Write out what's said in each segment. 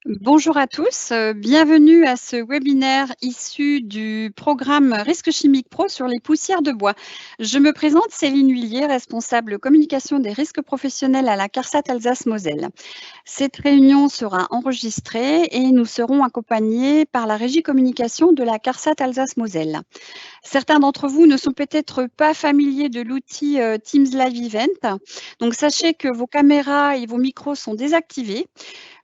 Bonjour à tous, bienvenue à ce webinaire issu du programme Risque Chimique Pro sur les poussières de bois. Je me présente Céline Huillier, responsable communication des risques professionnels à la CARSAT Alsace-Moselle. Cette réunion sera enregistrée et nous serons accompagnés par la régie communication de la CARSAT Alsace-Moselle. Certains d'entre vous ne sont peut-être pas familiers de l'outil Teams Live Event, donc sachez que vos caméras et vos micros sont désactivés.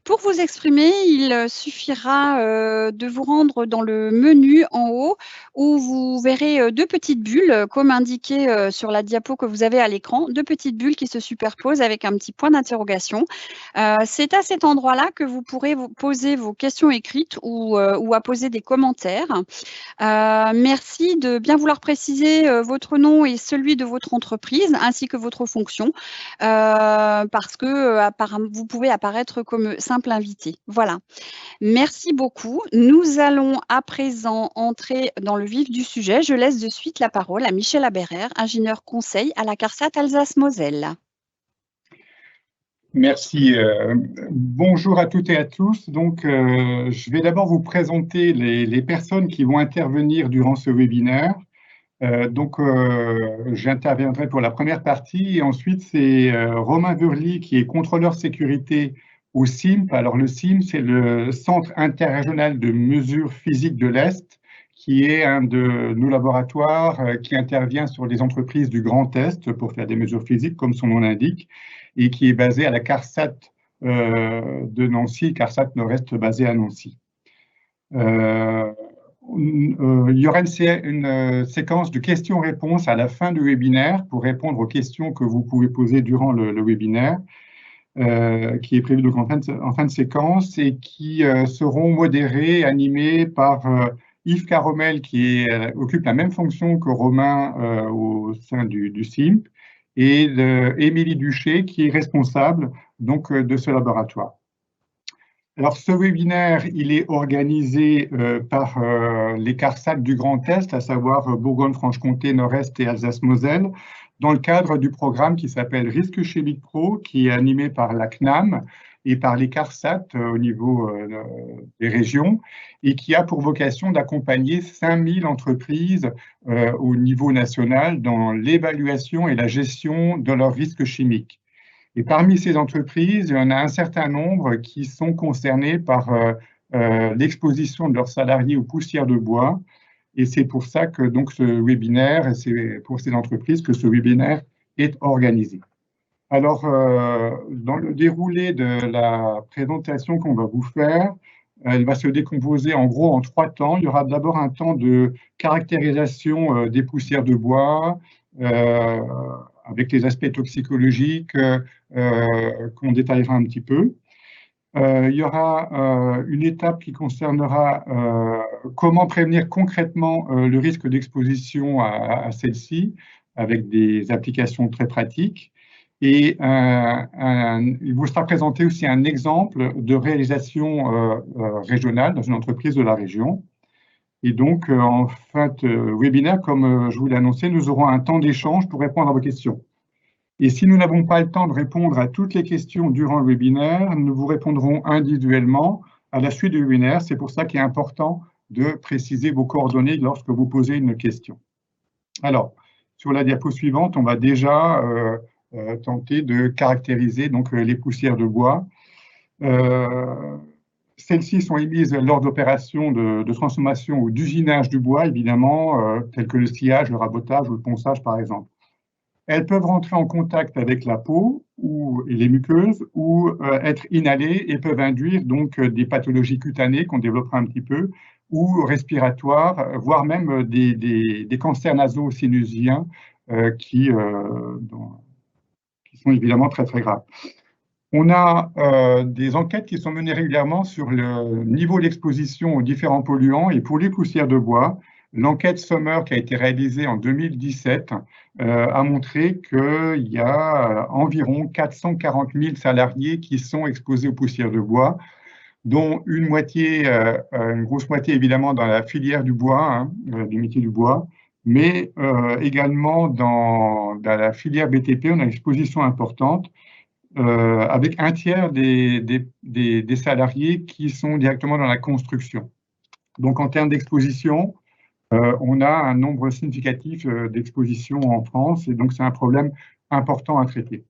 Pour vous exprimer, il suffira de vous rendre dans le menu en haut où vous verrez deux petites bulles, comme indiqué sur la diapo que vous avez à l'écran, deux petites bulles qui se superposent avec un petit point d'interrogation. C'est à cet endroit-là que vous pourrez vous poser vos questions écrites ou poser des commentaires. Merci de bien vouloir préciser votre nom et celui de votre entreprise ainsi que votre fonction parce que vous pouvez apparaître comme simple invité. Voilà. Merci beaucoup. Nous allons à présent entrer dans le vif du sujet. Je laisse de suite la parole à Michel Aberer, ingénieur conseil à la CARSAT Alsace-Moselle. Merci. Bonjour à toutes et à tous. Donc, je vais d'abord vous présenter les personnes qui vont intervenir durant ce webinaire. J'interviendrai pour la première partie et ensuite c'est Romain Burly qui est contrôleur sécurité au CIMP. Alors le CIMP, c'est le Centre interrégional de mesures physiques de l'Est, qui est un de nos laboratoires qui intervient sur les entreprises du Grand Est pour faire des mesures physiques, comme son nom l'indique, et qui est basé à la CARSAT de Nancy, CARSAT Nord-Est basé à Nancy. Il y aura une séquence de questions-réponses à la fin du webinaire pour répondre aux questions que vous pouvez poser durant le webinaire, qui est prévu donc en fin de séquence et qui seront modérées et animées par Yves Caromel, qui occupe la même fonction que Romain au sein du CIMP, et Émilie Duché, qui est responsable donc, de ce laboratoire. Alors, ce webinaire, il est organisé par les CARSAT du Grand Est, à savoir Bourgogne-Franche-Comté, Nord-Est et Alsace-Moselle, dans le cadre du programme qui s'appelle Risque Chimique Pro, qui est animé par la CNAM et par les CARSAT au niveau des régions, et qui a pour vocation d'accompagner 5000 entreprises au niveau national dans l'évaluation et la gestion de leurs risques chimiques. Et parmi ces entreprises, il y en a un certain nombre qui sont concernées par l'exposition de leurs salariés aux poussières de bois. Et c'est pour ça que donc, ce webinaire, et c'est pour ces entreprises que ce webinaire est organisé. Alors, dans le déroulé de la présentation qu'on va vous faire, elle va se décomposer en gros en 3 temps. Il y aura d'abord un temps de caractérisation des poussières de bois, avec les aspects toxicologiques qu'on détaillera un petit peu. Il y aura une étape qui concernera comment prévenir concrètement le risque d'exposition à celle-ci, avec des applications très pratiques. Et il vous sera présenté aussi un exemple de réalisation régionale dans une entreprise de la région. Et donc, en fin de webinaire, comme je vous l'ai annoncé, nous aurons un temps d'échange pour répondre à vos questions. Et si nous n'avons pas le temps de répondre à toutes les questions durant le webinaire, nous vous répondrons individuellement à la suite du webinaire. C'est pour ça qu'il est important de préciser vos coordonnées lorsque vous posez une question. Alors, sur la diapo suivante, on va déjà tenter de caractériser donc, les poussières de bois. Celles-ci sont émises lors d'opérations de transformation ou d'usinage du bois, évidemment, telles que le sciage, le rabotage ou le ponçage, par exemple. Elles peuvent rentrer en contact avec la peau et les muqueuses ou être inhalées et peuvent induire donc des pathologies cutanées qu'on développera un petit peu ou respiratoires, voire même des cancers naso-sinusiens qui sont évidemment très très graves. On a des enquêtes qui sont menées régulièrement sur le niveau d'exposition aux différents polluants et pour les poussières de bois. L'enquête Summer qui a été réalisée en 2017 a montré qu'il y a environ 440 000 salariés qui sont exposés aux poussières de bois, dont une grosse moitié évidemment dans la filière du bois, du métier du bois, mais également dans la filière BTP, on a une exposition importante. avec un tiers des salariés qui sont directement dans la construction. Donc, en termes d'exposition, on a un nombre significatif d'expositions en France, et donc c'est un problème important à traiter.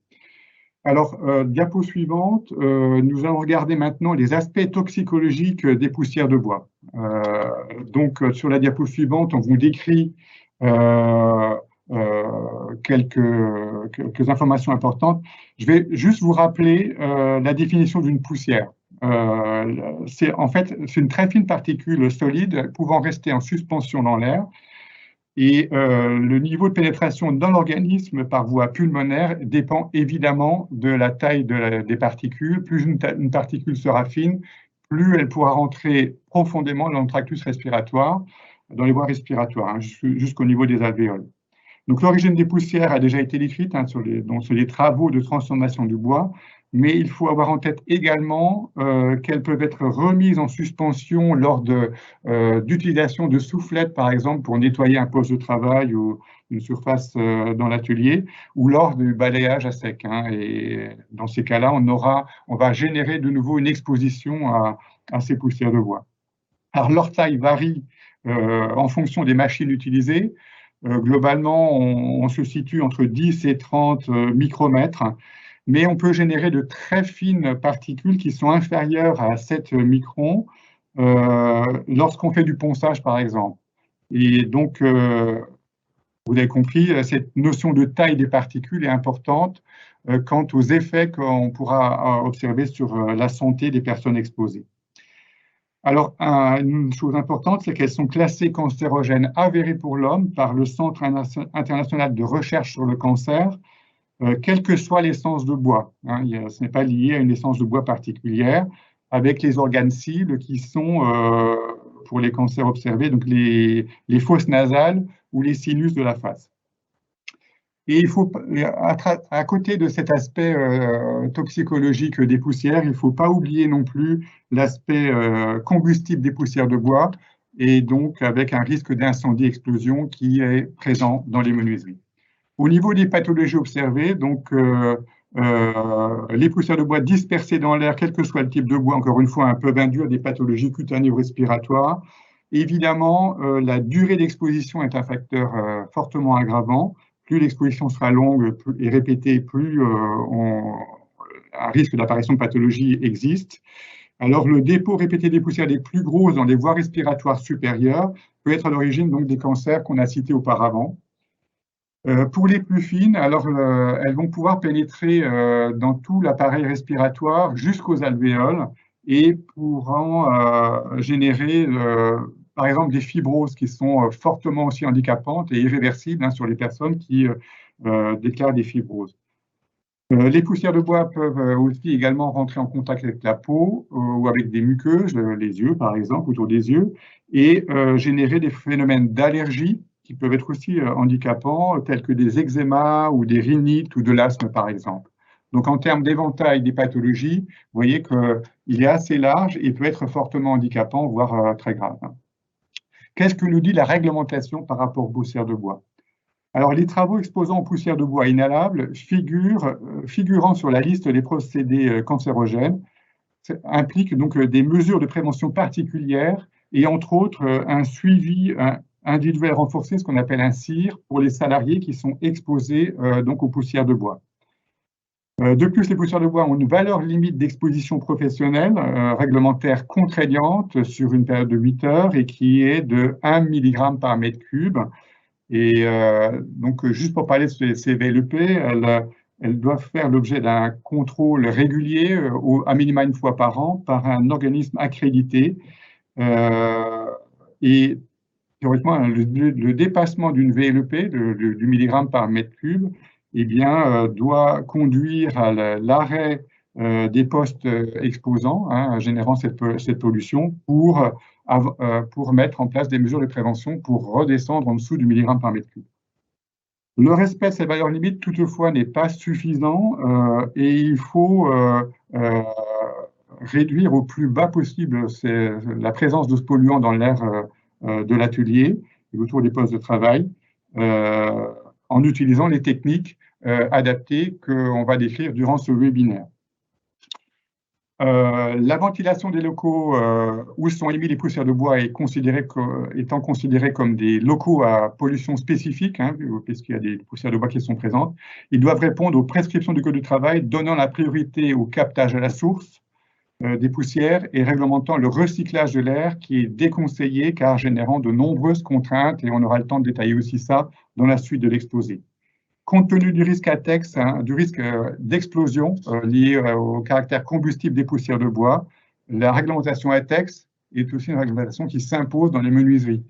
Alors, diapo suivante, nous allons regarder maintenant les aspects toxicologiques des poussières de bois. Donc, sur la diapo suivante, on vous décrit quelques informations importantes. Je vais juste vous rappeler la définition d'une poussière. En fait, c'est une très fine particule solide pouvant rester en suspension dans l'air. Et le niveau de pénétration dans l'organisme par voie pulmonaire dépend évidemment de la taille des particules. Plus une particule sera fine, plus elle pourra rentrer profondément dans le tractus respiratoire, dans les voies respiratoires, hein, jusqu'au niveau des alvéoles. Donc l'origine des poussières a déjà été décrite sur les travaux de transformation du bois, mais il faut avoir en tête également qu'elles peuvent être remises en suspension lors d'utilisation de soufflettes, par exemple, pour nettoyer un poste de travail ou une surface dans l'atelier, ou lors du balayage à sec. Hein, et dans ces cas-là, on va générer de nouveau une exposition à ces poussières de bois. Alors leur taille varie en fonction des machines utilisées. Globalement, on se situe entre 10 et 30 micromètres, mais on peut générer de très fines particules qui sont inférieures à 7 microns lorsqu'on fait du ponçage, par exemple. Et donc, vous avez compris, cette notion de taille des particules est importante quant aux effets qu'on pourra observer sur la santé des personnes exposées. Alors, une chose importante, c'est qu'elles sont classées cancérogènes avérées pour l'homme par le Centre international de recherche sur le cancer, quelle que soit l'essence de bois. Hein, ce n'est pas lié à une essence de bois particulière, avec les organes cibles qui sont, pour les cancers observés, donc les fosses nasales ou les sinus de la face. Et il faut, à côté de cet aspect toxicologique des poussières, il ne faut pas oublier non plus l'aspect combustible des poussières de bois, et donc avec un risque d'incendie-explosion qui est présent dans les menuiseries. Au niveau des pathologies observées, donc les poussières de bois dispersées dans l'air, quel que soit le type de bois, encore une fois, peuvent induire des pathologies cutanées ou respiratoires. Évidemment, la durée d'exposition est un facteur fortement aggravant. Plus l'exposition sera longue et répétée, plus un risque d'apparition de pathologie existe. Alors, le dépôt répété des poussières les plus grosses dans les voies respiratoires supérieures peut être à l'origine donc des cancers qu'on a cités auparavant. Pour les plus fines, alors elles vont pouvoir pénétrer dans tout l'appareil respiratoire jusqu'aux alvéoles et pourront générer par exemple des fibroses qui sont fortement aussi handicapantes et irréversibles sur les personnes qui déclarent des fibroses. Les poussières de bois peuvent aussi également rentrer en contact avec la peau ou avec des muqueuses, les yeux par exemple, autour des yeux, et générer des phénomènes d'allergie qui peuvent être aussi handicapants, tels que des eczémas ou des rhinites ou de l'asthme par exemple. Donc en termes d'éventail des pathologies, vous voyez qu'il est assez large et peut être fortement handicapant, voire très grave. Qu'est-ce que nous dit la réglementation par rapport aux poussières de bois? Alors, les travaux exposant aux poussières de bois inhalables figurant sur la liste des procédés cancérogènes impliquent donc des mesures de prévention particulières et entre autres un suivi individuel renforcé, ce qu'on appelle un CIR, pour les salariés qui sont exposés donc aux poussières de bois. De plus, les poussières de bois ont une valeur limite d'exposition professionnelle réglementaire contraignante sur une période de 8 heures et qui est de 1 mg par mètre cube. Et donc, juste pour parler de ces VLEP, elles doivent faire l'objet d'un contrôle régulier, à minima une fois par an, par un organisme accrédité. Et théoriquement, le dépassement d'une VLEP, du milligramme par mètre cube, eh bien, doit conduire à l'arrêt des postes exposants, générant cette pollution, pour mettre en place des mesures de prévention pour redescendre en dessous du milligramme par mètre cube. Le respect de ces valeurs limites, toutefois, n'est pas suffisant et il faut réduire au plus bas possible la présence de ce polluant dans l'air de l'atelier et autour des postes de travail. en utilisant les techniques adaptées qu'on va décrire durant ce webinaire. La ventilation des locaux où sont émis les poussières de bois étant considérée comme des locaux à pollution spécifique, puisqu'il y a des poussières de bois qui sont présentes, ils doivent répondre aux prescriptions du Code du travail, donnant la priorité au captage à la source des poussières et réglementant le recyclage de l'air qui est déconseillé car générant de nombreuses contraintes, et on aura le temps de détailler aussi ça dans la suite de l'exposé. Compte tenu du risque ATEX, du risque d'explosion lié au caractère combustible des poussières de bois, la réglementation ATEX est aussi une réglementation qui s'impose dans les menuiseries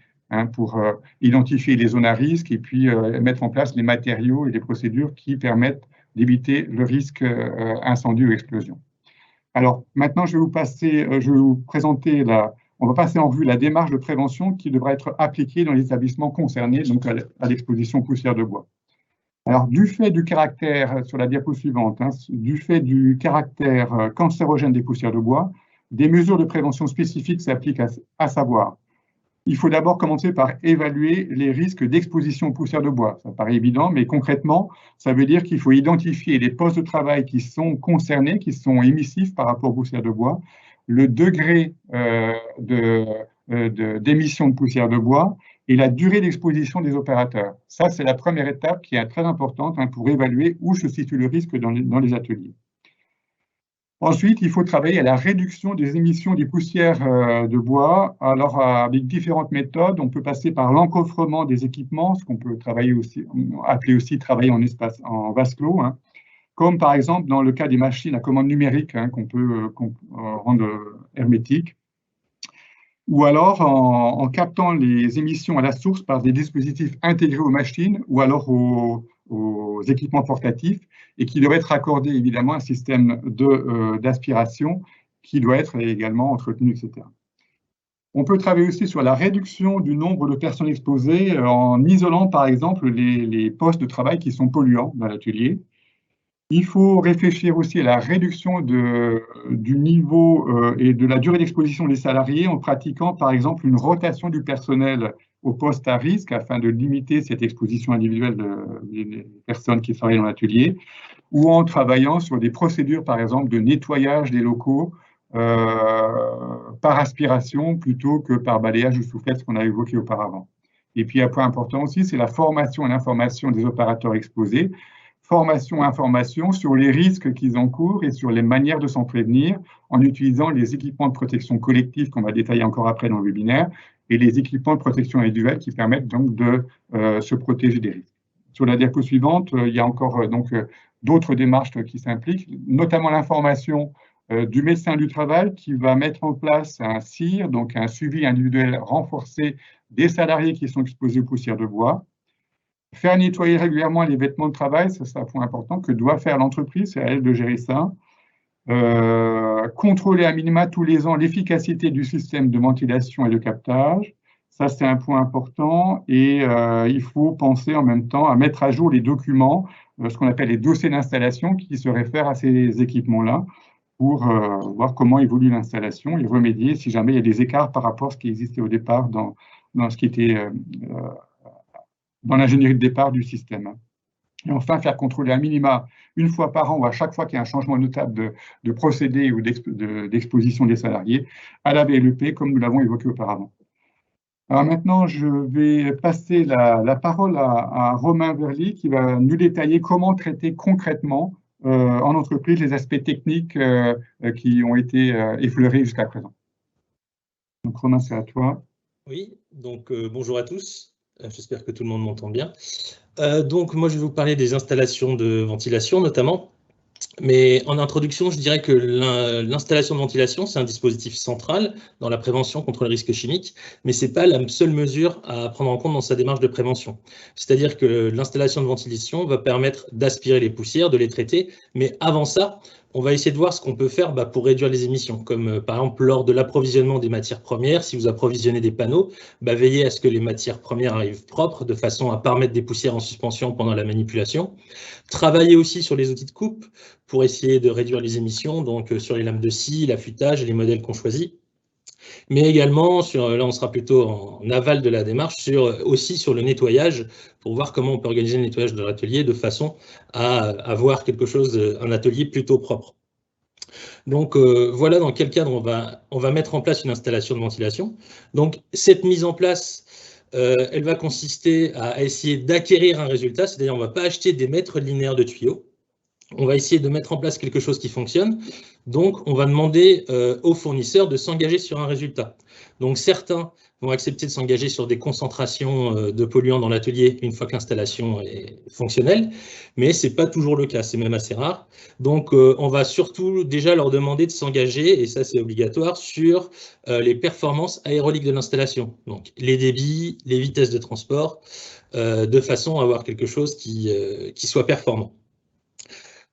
pour identifier les zones à risque et puis mettre en place les matériaux et les procédures qui permettent d'éviter le risque incendie ou explosion. Alors maintenant, je vais vous présenter on va passer en revue la démarche de prévention qui devra être appliquée dans les établissements concernés, donc à l'exposition poussière de bois. Alors, du fait du caractère, sur la diapo suivante, du fait du caractère cancérogène des poussières de bois, des mesures de prévention spécifiques s'appliquent, à savoir, il faut d'abord commencer par évaluer les risques d'exposition aux poussières de bois. Ça paraît évident, mais concrètement, ça veut dire qu'il faut identifier les postes de travail qui sont concernés, qui sont émissifs par rapport aux poussières de bois, le degré d'émission de poussières de bois, et la durée d'exposition des opérateurs. Ça, c'est la première étape qui est très importante pour évaluer où se situe le risque dans les ateliers. Ensuite, il faut travailler à la réduction des émissions des poussières de bois. Alors, avec différentes méthodes, on peut passer par l'encoffrement des équipements, ce qu'on peut appeler aussi travailler en vase clos, comme par exemple dans le cas des machines à commande numérique qu'on peut rendre hermétiques, ou alors en captant les émissions à la source par des dispositifs intégrés aux machines ou alors aux équipements portatifs et qui doivent être raccordés évidemment à un système d'aspiration qui doit être également entretenu, etc. On peut travailler aussi sur la réduction du nombre de personnes exposées en isolant par exemple les postes de travail qui sont polluants dans l'atelier. Il faut réfléchir aussi à la réduction du niveau et de la durée d'exposition des salariés en pratiquant par exemple une rotation du personnel au poste à risque afin de limiter cette exposition individuelle des personnes qui travaillent dans l'atelier, ou en travaillant sur des procédures par exemple de nettoyage des locaux par aspiration plutôt que par balayage ou soufflette, ce qu'on a évoqué auparavant. Et puis un point important aussi, c'est la formation et l'information des opérateurs exposés. Formation, information sur les risques qu'ils encourent et sur les manières de s'en prévenir en utilisant les équipements de protection collective qu'on va détailler encore après dans le webinaire et les équipements de protection individuelle qui permettent donc de se protéger des risques. Sur la diapo suivante, il y a encore d'autres démarches qui s'impliquent, notamment l'information du médecin du travail qui va mettre en place un CIR, donc un suivi individuel renforcé des salariés qui sont exposés aux poussières de bois. Faire nettoyer régulièrement les vêtements de travail, ça c'est un point important que doit faire l'entreprise, c'est à elle de gérer ça. Contrôler à minima tous les ans l'efficacité du système de ventilation et de captage, ça c'est un point important. Et il faut penser en même temps à mettre à jour les documents, ce qu'on appelle les dossiers d'installation qui se réfèrent à ces équipements-là pour voir comment évolue l'installation et remédier si jamais il y a des écarts par rapport à ce qui existait au départ dans ce qui était dans l'ingénierie de départ du système. Et enfin, faire contrôler à minima une fois par an ou à chaque fois qu'il y a un changement notable de procédé ou d'exposition des salariés à la VLEP, comme nous l'avons évoqué auparavant. Alors maintenant, je vais passer la parole à Romain Verly qui va nous détailler comment traiter concrètement en entreprise les aspects techniques qui ont été effleurés jusqu'à présent. Donc Romain, c'est à toi. Oui, donc bonjour à tous. J'espère que tout le monde m'entend bien. Donc, moi, je vais vous parler des installations de ventilation, notamment. Mais en introduction, je dirais que l'installation de ventilation, c'est un dispositif central dans la prévention contre le risque chimique, mais ce n'est pas la seule mesure à prendre en compte dans sa démarche de prévention. C'est-à-dire que l'installation de ventilation va permettre d'aspirer les poussières, de les traiter, mais avant ça, on va essayer de voir ce qu'on peut faire pour réduire les émissions, comme par exemple lors de l'approvisionnement des matières premières, si vous approvisionnez des panneaux, veillez à ce que les matières premières arrivent propres, de façon à ne pas mettre des poussières en suspension pendant la manipulation. Travailler aussi sur les outils de coupe pour essayer de réduire les émissions, donc sur les lames de scie, l'affûtage et les modèles qu'on choisit. Mais également, là on sera plutôt en aval de la démarche, aussi sur le nettoyage, pour voir comment on peut organiser le nettoyage de l'atelier de façon à avoir un atelier plutôt propre. Donc voilà dans quel cadre on va mettre en place une installation de ventilation. Donc cette mise en place, elle va consister à essayer d'acquérir un résultat, c'est-à-dire on ne va pas acheter des mètres linéaires de tuyaux. On va essayer de mettre en place quelque chose qui fonctionne. Donc, on va demander aux fournisseurs de s'engager sur un résultat. Donc, certains vont accepter de s'engager sur des concentrations de polluants dans l'atelier une fois que l'installation est fonctionnelle, mais ce n'est pas toujours le cas, c'est même assez rare. Donc, on va surtout déjà leur demander de s'engager, et ça c'est obligatoire, sur les performances aéroliques de l'installation. Donc, les débits, les vitesses de transport, de façon à avoir quelque chose qui soit performant.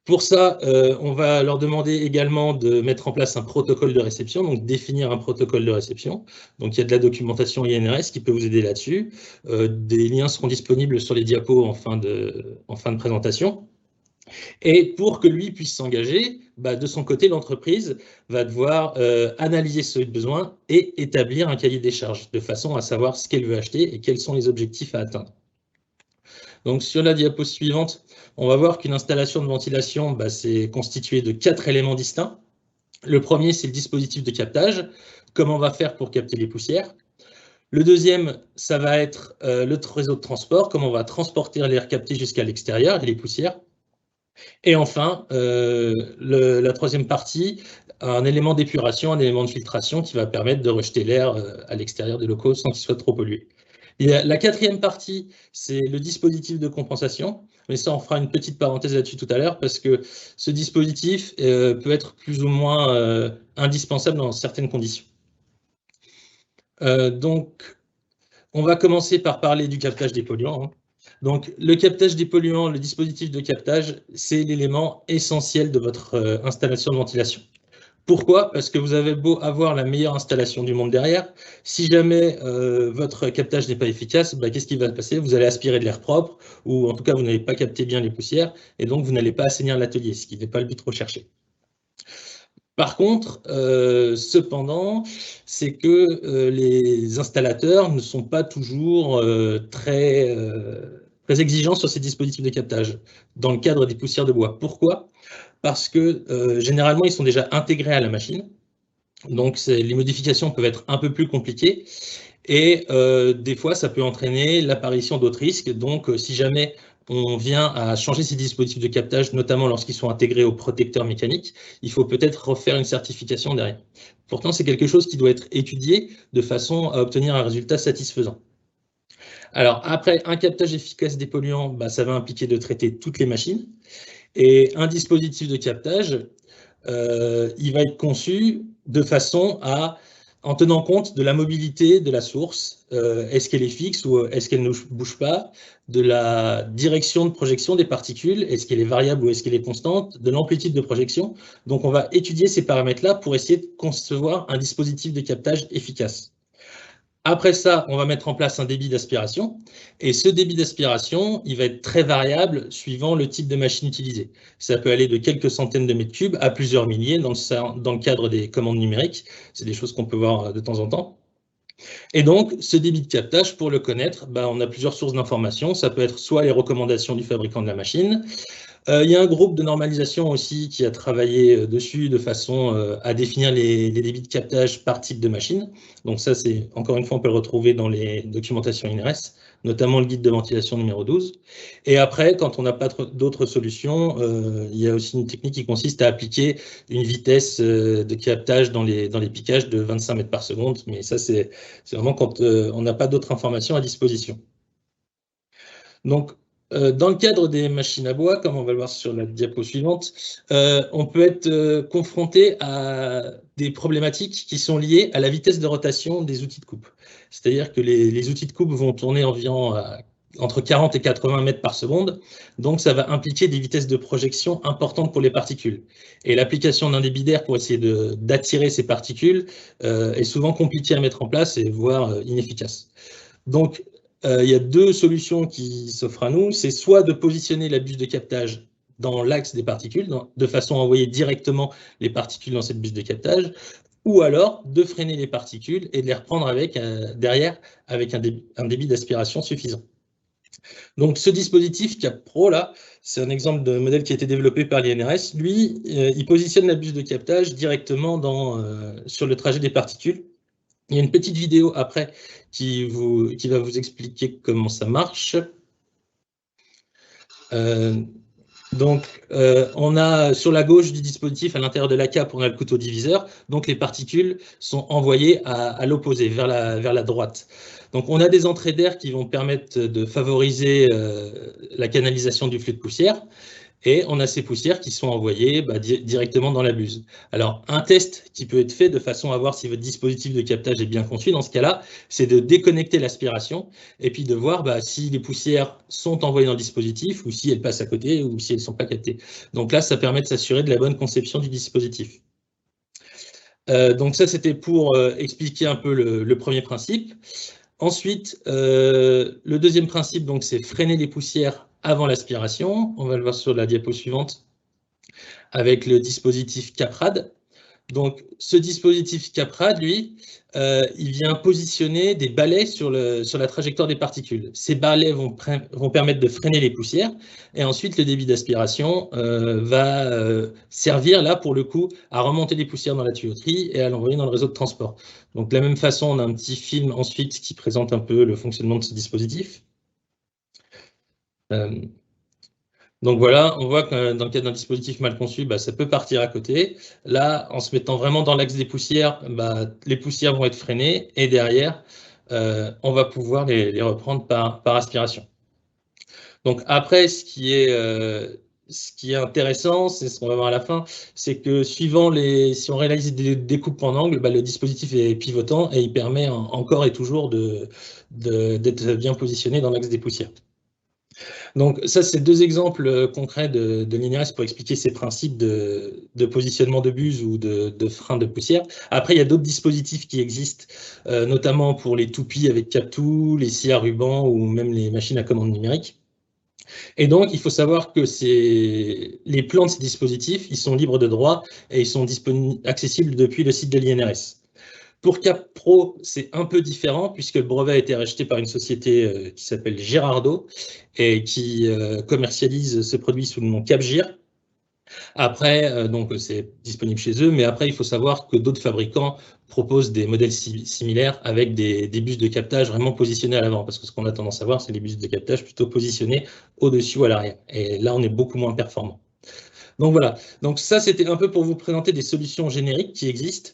Pour ça, on va leur demander également de mettre en place un protocole de réception, donc définir un protocole de réception. Donc, il y a de la documentation INRS qui peut vous aider là-dessus. Des liens seront disponibles sur les diapos en fin de présentation. Et pour que lui puisse s'engager, de son côté, l'entreprise va devoir analyser ce besoin et établir un cahier des charges, de façon à savoir ce qu'elle veut acheter et quels sont les objectifs à atteindre. Donc, sur la diapo suivante, on va voir qu'une installation de ventilation, c'est constitué de 4 éléments distincts. Le premier, c'est le dispositif de captage. Comment on va faire pour capter les poussières? Le deuxième, ça va être le réseau de transport. Comment on va transporter l'air capté jusqu'à l'extérieur et les poussières? Et enfin, la troisième partie, un élément d'épuration, un élément de filtration qui va permettre de rejeter l'air à l'extérieur des locaux sans qu'il soit trop pollué. La quatrième partie, c'est le dispositif de compensation. Mais ça, on fera une petite parenthèse là-dessus tout à l'heure parce que ce dispositif peut être plus ou moins indispensable dans certaines conditions. Donc, on va commencer par parler du captage des polluants. Donc, le captage des polluants, le dispositif de captage, c'est l'élément essentiel de votre installation de ventilation. Pourquoi? Parce que vous avez beau avoir la meilleure installation du monde derrière, si jamais votre captage n'est pas efficace, qu'est-ce qui va se passer? Vous allez aspirer de l'air propre, ou en tout cas, vous n'allez pas capter bien les poussières, et donc vous n'allez pas assainir l'atelier, ce qui n'est pas le but recherché. Par contre, cependant, c'est que les installateurs ne sont pas toujours très exigeants sur ces dispositifs de captage dans le cadre des poussières de bois. Pourquoi? Parce que généralement, ils sont déjà intégrés à la machine. Donc, les modifications peuvent être un peu plus compliquées. Et des fois, ça peut entraîner l'apparition d'autres risques. Donc, si jamais on vient à changer ces dispositifs de captage, notamment lorsqu'ils sont intégrés au protecteur mécanique, il faut peut-être refaire une certification derrière. Pourtant, c'est quelque chose qui doit être étudié de façon à obtenir un résultat satisfaisant. Alors, après, un captage efficace des polluants, ça va impliquer de traiter toutes les machines. Et un dispositif de captage, il va être conçu de façon à, en tenant compte de la mobilité de la source, est-ce qu'elle est fixe ou est-ce qu'elle ne bouge pas, de la direction de projection des particules, est-ce qu'elle est variable ou est-ce qu'elle est constante, de l'amplitude de projection. Donc, on va étudier ces paramètres-là pour essayer de concevoir un dispositif de captage efficace. Après ça, on va mettre en place un débit d'aspiration. Et ce débit d'aspiration, il va être très variable suivant le type de machine utilisée. Ça peut aller de quelques centaines de mètres cubes à plusieurs milliers dans le cadre des commandes numériques. C'est des choses qu'on peut voir de temps en temps. Et donc, ce débit de captage, pour le connaître, on a plusieurs sources d'informations. Ça peut être soit les recommandations du fabricant de la machine. Il y a un groupe de normalisation aussi qui a travaillé dessus de façon à définir les débits de captage par type de machine. Donc ça, c'est encore une fois, on peut le retrouver dans les documentations INRS, notamment le guide de ventilation numéro 12. Et après, quand on n'a pas d'autres solutions, il y a aussi une technique qui consiste à appliquer une vitesse de captage dans les piquages de 25 mètres par seconde. Mais ça, c'est vraiment quand on n'a pas d'autres informations à disposition. Donc, dans le cadre des machines à bois, comme on va le voir sur la diapo suivante, on peut être confronté à des problématiques qui sont liées à la vitesse de rotation des outils de coupe. C'est-à-dire que les outils de coupe vont tourner environ entre 40 et 80 mètres par seconde, donc ça va impliquer des vitesses de projection importantes pour les particules. Et l'application d'un débit d'air pour essayer d'attirer ces particules est souvent compliquée à mettre en place et voire inefficace. Donc, il y a deux solutions qui s'offrent à nous. C'est soit de positionner la bûche de captage dans l'axe des particules, de façon à envoyer directement les particules dans cette bûche de captage, ou alors de freiner les particules et de les reprendre derrière avec un débit d'aspiration suffisant. Donc ce dispositif Cap Pro, là, c'est un exemple de modèle qui a été développé par l'INRS. Lui, il positionne la buse de captage directement sur le trajet des particules. Il y a une petite vidéo après qui va vous expliquer comment ça marche. On a sur la gauche du dispositif, à l'intérieur de la cape, on a le couteau diviseur. Donc, les particules sont envoyées à l'opposé, vers la droite. Donc, on a des entrées d'air qui vont permettre de favoriser la canalisation du flux de poussière. Et on a ces poussières qui sont envoyées directement dans la buse. Alors, un test qui peut être fait de façon à voir si votre dispositif de captage est bien conçu, dans ce cas-là, c'est de déconnecter l'aspiration et puis de voir si les poussières sont envoyées dans le dispositif ou si elles passent à côté ou si elles ne sont pas captées. Donc là, ça permet de s'assurer de la bonne conception du dispositif. Donc ça, c'était pour expliquer un peu le premier principe. Ensuite, le deuxième principe, c'est freiner les poussières avant l'aspiration. On va le voir sur la diapo suivante avec le dispositif CapRad. Donc, ce dispositif CapRad, lui, il vient positionner des balais sur la trajectoire des particules. Ces balais vont permettre de freiner les poussières et ensuite le débit d'aspiration va servir là pour le coup à remonter les poussières dans la tuyauterie et à l'envoyer dans le réseau de transport. Donc, de la même façon, on a un petit film ensuite qui présente un peu le fonctionnement de ce dispositif. Donc voilà, on voit que dans le cas d'un dispositif mal conçu, ça peut partir à côté. Là, en se mettant vraiment dans l'axe des poussières, les poussières vont être freinées et derrière, on va pouvoir les reprendre par aspiration. Donc après, ce qui est intéressant, c'est ce qu'on va voir à la fin, c'est que si on réalise des découpes en angle, le dispositif est pivotant et il permet encore et toujours d'être bien positionné dans l'axe des poussières. Donc ça, c'est deux exemples concrets de l'INRS pour expliquer ces principes de positionnement de buse ou de frein de poussière. Après, il y a d'autres dispositifs qui existent, notamment pour les toupies avec CapTool, les scies à ruban ou même les machines à commande numérique. Et donc, il faut savoir que les plans de ces dispositifs, ils sont libres de droit et ils sont accessibles depuis le site de l'INRS. Pour Cap Pro, c'est un peu différent puisque le brevet a été racheté par une société qui s'appelle Girardeau et qui commercialise ce produit sous le nom CapGir. Après, c'est disponible chez eux, mais après, il faut savoir que d'autres fabricants proposent des modèles similaires avec des bus de captage vraiment positionnés à l'avant, parce que ce qu'on a tendance à voir, c'est les bus de captage plutôt positionnés au-dessus ou à l'arrière. Et là, on est beaucoup moins performant. Donc voilà, donc ça, c'était un peu pour vous présenter des solutions génériques qui existent.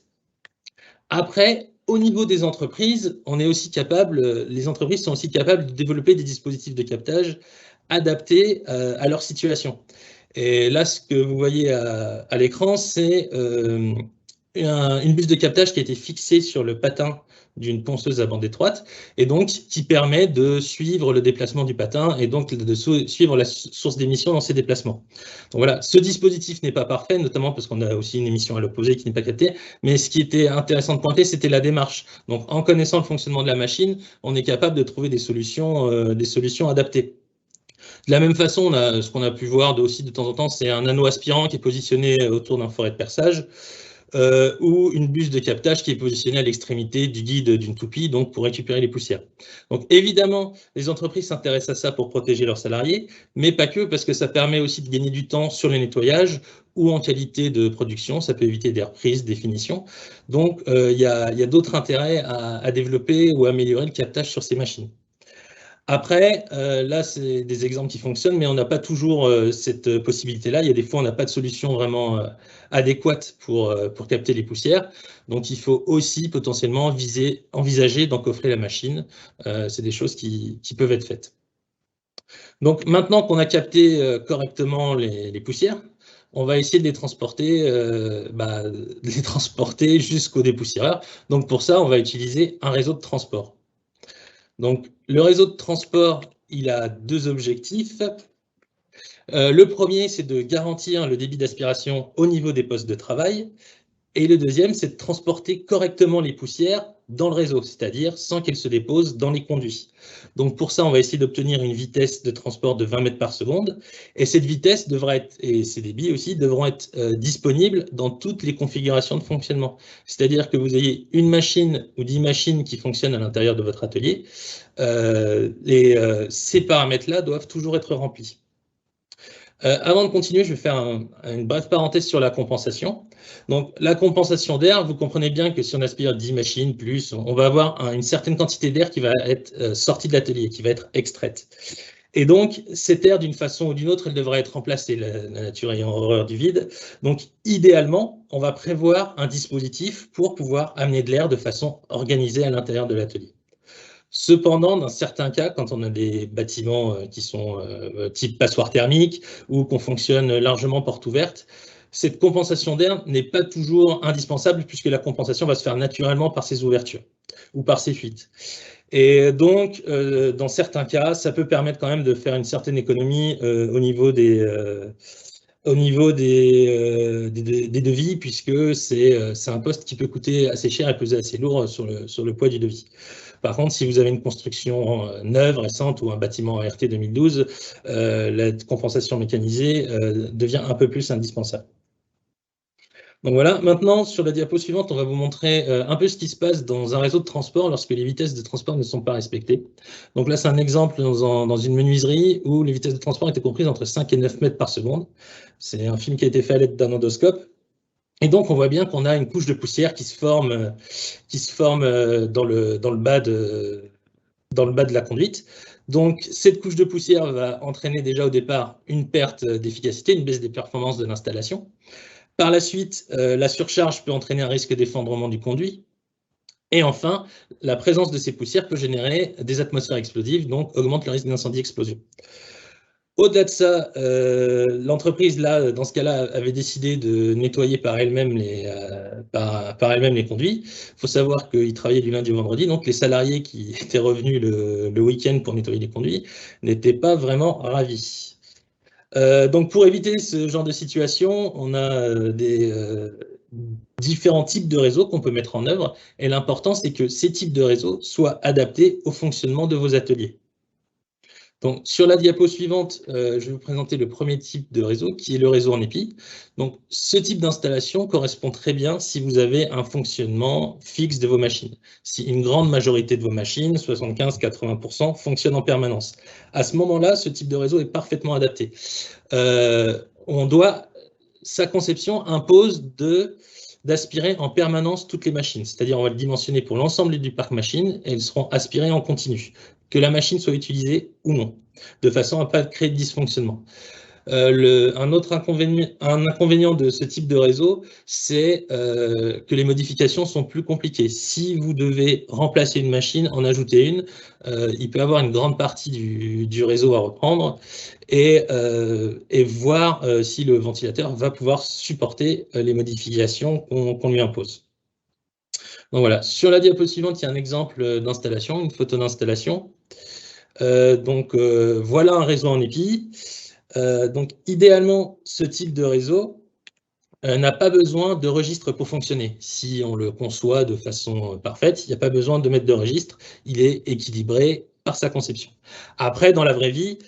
Après, au niveau des entreprises, les entreprises sont aussi capables de développer des dispositifs de captage adaptés à leur situation. Et là, ce que vous voyez à l'écran, c'est une buse de captage qui a été fixée sur le patin d'une ponceuse à bande étroite et donc qui permet de suivre le déplacement du patin et donc de suivre la source d'émission dans ces déplacements. Donc voilà, ce dispositif n'est pas parfait, notamment parce qu'on a aussi une émission à l'opposé qui n'est pas captée, mais ce qui était intéressant de pointer, c'était la démarche. Donc en connaissant le fonctionnement de la machine, on est capable de trouver des solutions adaptées. De la même façon, ce qu'on a pu voir aussi de temps en temps, c'est un anneau aspirant qui est positionné autour d'un forêt de perçage ou une buse de captage qui est positionnée à l'extrémité du guide d'une toupie, donc pour récupérer les poussières. Donc évidemment, les entreprises s'intéressent à ça pour protéger leurs salariés, mais pas que, parce que ça permet aussi de gagner du temps sur le nettoyage ou en qualité de production, ça peut éviter des reprises, des finitions. Donc il y a d'autres intérêts à développer ou à améliorer le captage sur ces machines. Après, là, c'est des exemples qui fonctionnent, mais on n'a pas toujours cette possibilité-là. Il y a des fois, on n'a pas de solution vraiment adéquate pour capter les poussières. Donc, il faut aussi potentiellement envisager d'encoffrer la machine. C'est des choses qui peuvent être faites. Donc, maintenant qu'on a capté correctement les poussières, on va essayer de les transporter jusqu'au dépoussiéreur. Donc, pour ça, on va utiliser un réseau de transport. Donc, le réseau de transport, il a deux objectifs. Le premier, c'est de garantir le débit d'aspiration au niveau des postes de travail. Et le deuxième, c'est de transporter correctement les poussières dans le réseau, c'est-à-dire sans qu'elle se dépose dans les conduits. Donc pour ça, on va essayer d'obtenir une vitesse de transport de 20 mètres par seconde, et cette vitesse devra être, et ces débits aussi, devront être disponibles dans toutes les configurations de fonctionnement. C'est-à-dire que vous ayez une machine ou 10 machines qui fonctionnent à l'intérieur de votre atelier, ces paramètres-là doivent toujours être remplis. Avant de continuer, je vais faire une brève parenthèse sur la compensation. Donc, la compensation d'air, vous comprenez bien que si on aspire 10 machines plus, on va avoir une certaine quantité d'air qui va être sortie de l'atelier, qui va être extraite. Et donc, cette air, d'une façon ou d'une autre, elle devra être remplacée. La nature ayant horreur du vide. Donc, idéalement, on va prévoir un dispositif pour pouvoir amener de l'air de façon organisée à l'intérieur de l'atelier. Cependant, dans certains cas, quand on a des bâtiments qui sont type passoire thermique ou qu'on fonctionne largement porte ouverte, cette compensation d'air n'est pas toujours indispensable puisque la compensation va se faire naturellement par ces ouvertures ou par ces fuites. Et donc, dans certains cas, ça peut permettre quand même de faire une certaine économie au niveau des devis, puisque c'est un poste qui peut coûter assez cher et peser assez lourd sur le poids du devis. Par contre, si vous avez une construction neuve, récente ou un bâtiment RT 2012, la compensation mécanisée devient un peu plus indispensable. Donc voilà, maintenant sur la diapo suivante, on va vous montrer un peu ce qui se passe dans un réseau de transport lorsque les vitesses de transport ne sont pas respectées. Donc là, c'est un exemple dans une menuiserie où les vitesses de transport étaient comprises entre 5 et 9 mètres par seconde. C'est un film qui a été fait à l'aide d'un endoscope. Et donc, on voit bien qu'on a une couche de poussière qui se forme dans le bas de la conduite. Donc, cette couche de poussière va entraîner déjà au départ une perte d'efficacité, une baisse des performances de l'installation. Par la suite, la surcharge peut entraîner un risque d'effondrement du conduit. Et enfin, la présence de ces poussières peut générer des atmosphères explosives, donc augmente le risque d'incendie-explosion. Au-delà de ça, l'entreprise, là, dans ce cas-là, avait décidé de nettoyer par elle-même les conduits. Il faut savoir qu'ils travaillaient du lundi au vendredi, donc les salariés qui étaient revenus le week-end pour nettoyer les conduits n'étaient pas vraiment ravis. Donc, pour éviter ce genre de situation, on a différents types de réseaux qu'on peut mettre en œuvre. Et l'important, c'est que ces types de réseaux soient adaptés au fonctionnement de vos ateliers. Donc, sur la diapo suivante, je vais vous présenter le premier type de réseau, qui est le réseau en épi. Donc, ce type d'installation correspond très bien si vous avez un fonctionnement fixe de vos machines. Si une grande majorité de vos machines, 75-80%, fonctionnent en permanence. À ce moment-là, ce type de réseau est parfaitement adapté. Sa conception impose d'aspirer en permanence toutes les machines. C'est-à-dire, on va le dimensionner pour l'ensemble du parc machine et elles seront aspirées en continu, que la machine soit utilisée ou non, de façon à ne pas créer de dysfonctionnement. Un inconvénient de ce type de réseau, c'est que les modifications sont plus compliquées. Si vous devez remplacer une machine, en ajouter une, il peut y avoir une grande partie du réseau à reprendre et voir si le ventilateur va pouvoir supporter les modifications qu'on lui impose. Donc voilà, sur la diapo suivante, il y a un exemple d'installation, une photo d'installation. Voilà un réseau en épi. Donc, idéalement, ce type de réseau n'a pas besoin de registre pour fonctionner. Si on le conçoit de façon parfaite, il n'y a pas besoin de mettre de registre. Il est équilibré par sa conception. Après, dans la vraie vie,